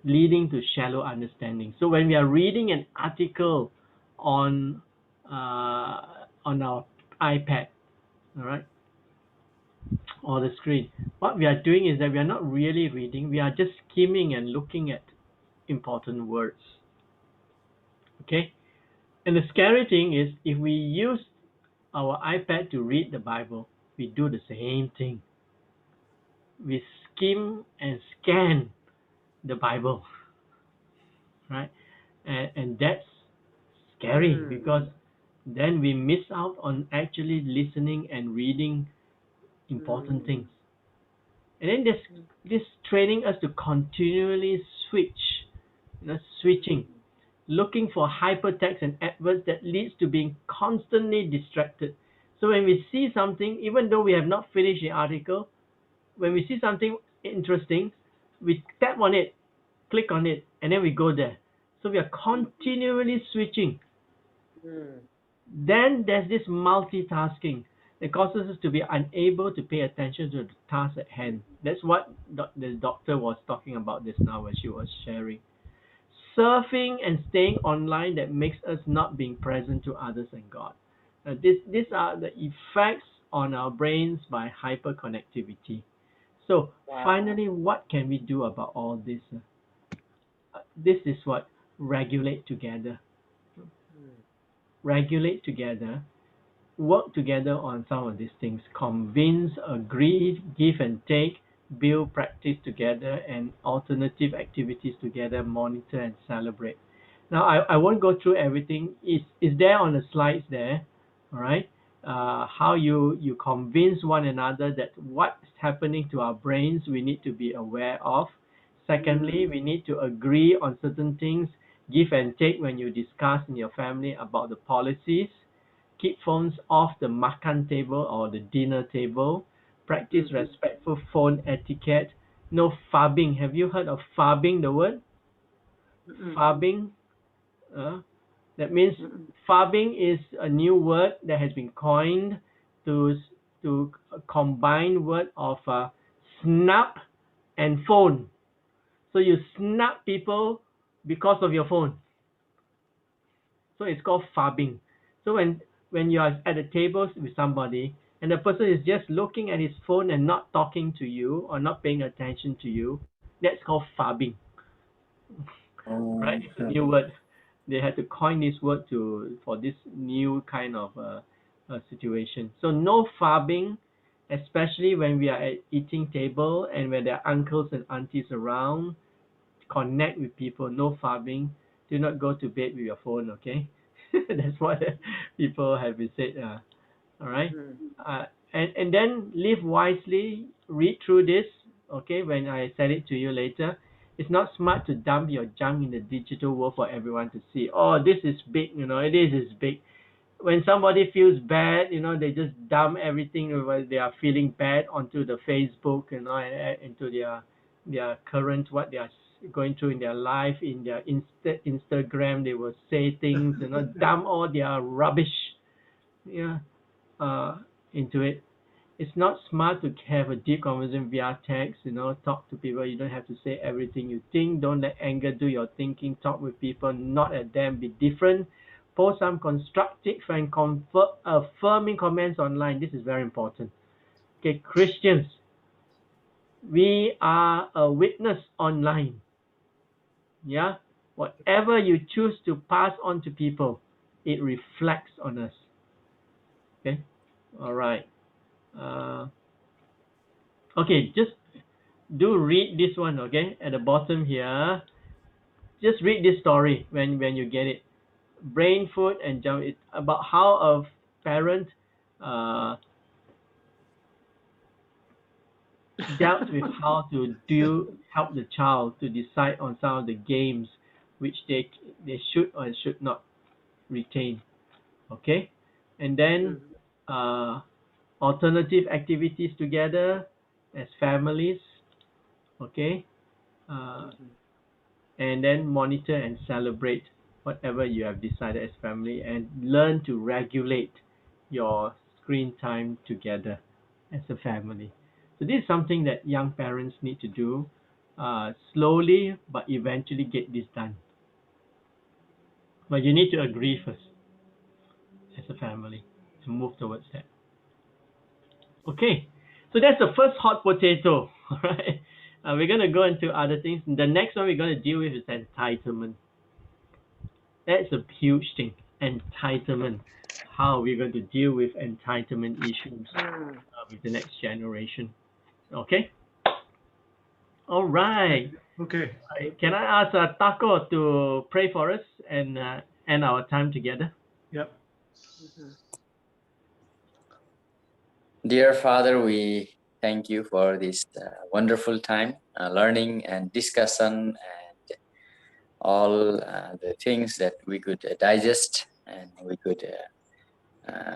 leading to shallow understanding. So when we are reading an article on our iPad, all right, or the screen, what we are doing is that we are not really reading. We are just skimming and looking at important words. Okay, and the scary thing is, if we use our iPad to read the Bible, we do the same thing. We skim and scan the Bible, right? And that's scary because then we miss out on actually listening and reading important things. And then this training us to continually switching, looking for hypertext and adverbs that leads to being constantly distracted. So when we see something, even though we have not finished the article, when we see something interesting, we tap on it, click on it, and then we go there. So we are continually switching. Then there's this multitasking that causes us to be unable to pay attention to the task at hand. That's what the doctor was talking about just now when she was sharing. Surfing and staying online that makes us not being present to others and God. These are the effects on our brains by hyperconnectivity. So finally, what can we do about all this? This is what regulate together. Regulate together, work together on some of these things, convince, agree, give and take, build, practice together, and alternative activities together, monitor and celebrate. Now, I won't go through everything. It's there on the slides there, all right? How you convince one another that what's happening to our brains we need to be aware of. Secondly, we need to agree on certain things, give and take when you discuss in your family about the policies. Keep phones off the makan table or the dinner table. Practice respectful phone etiquette. No phubbing. Have you heard of phubbing, the word? Phubbing? That means farming is a new word that has been coined to a combined word of snap and phone. So you snap people because of your phone. So it's called farming. So when you are at the table with somebody and the person is just looking at his phone and not talking to you or not paying attention to you, that's called farming. Right? It's a new word. They had to coin this word for this new kind of situation. So no farming, especially when we are at eating table and when there are uncles and aunties around. Connect with people. No farming. Do not go to bed with your phone. Okay, that's what people have been said. All right. And then live wisely. Read through this. Okay, when I send it to you later. It's not smart to dump your junk in the digital world for everyone to see. Oh, this is big, this is big. When somebody feels bad, they just dump everything they are feeling bad onto the Facebook, and into their current, what they are going through in their life, in their Instagram. They will say things, dump all their rubbish, into it. It's not smart to have a deep conversation via text, talk to people. You don't have to say everything you think. Don't let anger do your thinking. Talk with people, not at them. Be different. Post some constructive and affirming comments online. This is very important. Okay, Christians, we are a witness online. Yeah? Whatever you choose to pass on to people, it reflects on us. Okay? All right. Okay, just do read this one, okay? At the bottom here, just read this story when you get it. Brain food and jump. It's about how a parent dealt with how to help the child to decide on some of the games which they should or should not retain. Okay, and then alternative activities together as families. Okay. And then monitor and celebrate whatever you have decided as family, and learn to regulate your screen time together as a family. So this is something that young parents need to do slowly, but eventually get this done. But you need to agree first as a family to move towards that. Okay, so that's the first hot potato. All right. We're going to go into other things. The next one we're going to deal with is entitlement. That's a huge thing. Entitlement. How are we going to deal with entitlement issues with the next generation? Okay. All right. Okay. Can I ask Taco to pray for us and end our time together? Yep. Dear Father, we thank you for this wonderful time, learning and discussion, and all the things that we could digest and we could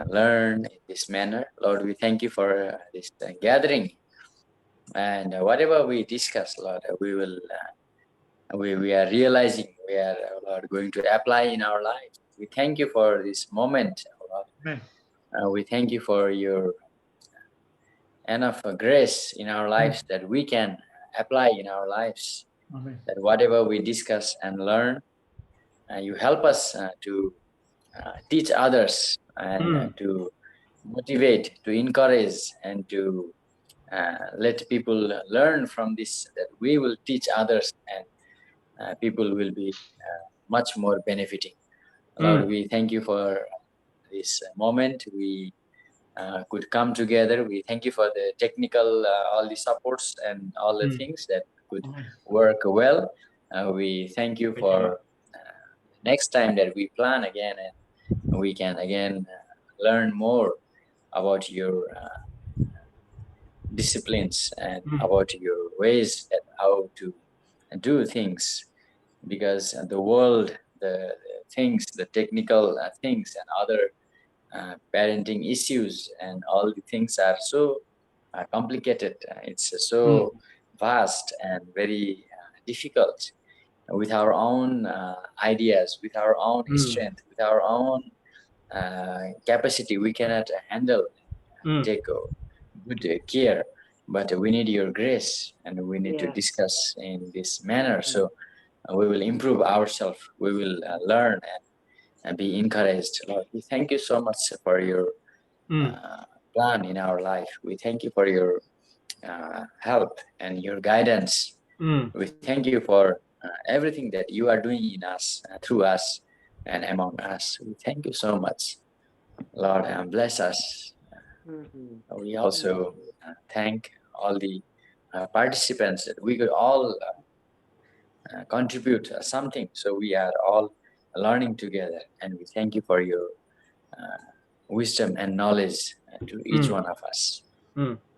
learn in this manner. Lord, we thank you for this gathering, and whatever we discuss, Lord, we will we are realizing, we are, Lord, going to apply in our lives. We thank you for this moment, Lord. We thank you for your enough grace in our lives that we can apply in our lives. Amen. That whatever we discuss and learn, you help us to teach others and to motivate, to encourage, and to let people learn from this, that we will teach others, and people will be much more benefiting. Lord, we thank you for this moment. We could come together. We thank you for the technical, all the supports and all the things that could work well. We thank you for next time that we plan again, and we can again learn more about your disciplines and about your ways that how to do things, because the world, the things, the technical things and other parenting issues and all the things are so complicated. It's so vast and very difficult. with our own ideas, with our own strength, with our own capacity. We cannot handle, take good care, but we need your grace, and we need to discuss in this manner. So we will improve ourselves. We will learn and be encouraged. Lord, we thank you so much for your plan in our life. We thank you for your help and your guidance. We thank you for everything that you are doing in us, through us, and among us. We thank you so much, Lord, and bless us. We also thank all the participants that we could all contribute something. So we are all learning together, and we thank you for your wisdom and knowledge to each one of us.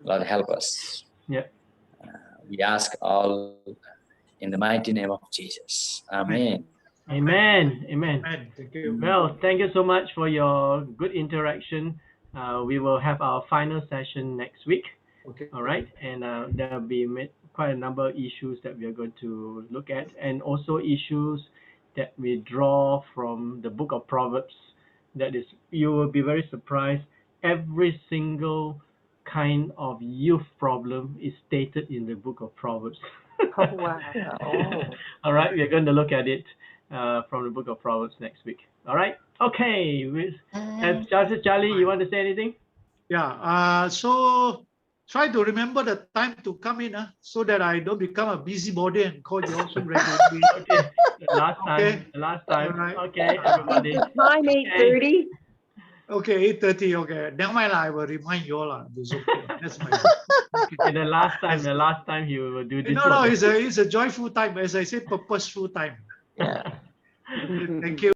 Lord, help us. We ask all in the mighty name of Jesus. Amen. Amen. Amen. Thank you. Well, thank you so much for your good interaction. We will have our final session next week. Okay. All right. And there will be quite a number of issues that we are going to look at, and also issues that we draw from the book of Proverbs. That is, you will be very surprised. Every single kind of youth problem is stated in the book of Proverbs. Oh, wow. All right, we are going to look at it from the book of Proverbs next week. All right. Okay. Charlie, you want to say anything? Yeah. So try to remember the time to come in, so that I don't become a busybody and call you also regularly. Okay. Last time. All right. Okay, everybody. Time 8:30. Okay, 8:30. Okay. Never mind, I will remind you all. It's okay. That's my. Okay, the last time he will do this. No, it's a joyful time. As I say, purposeful time. Yeah. Thank you.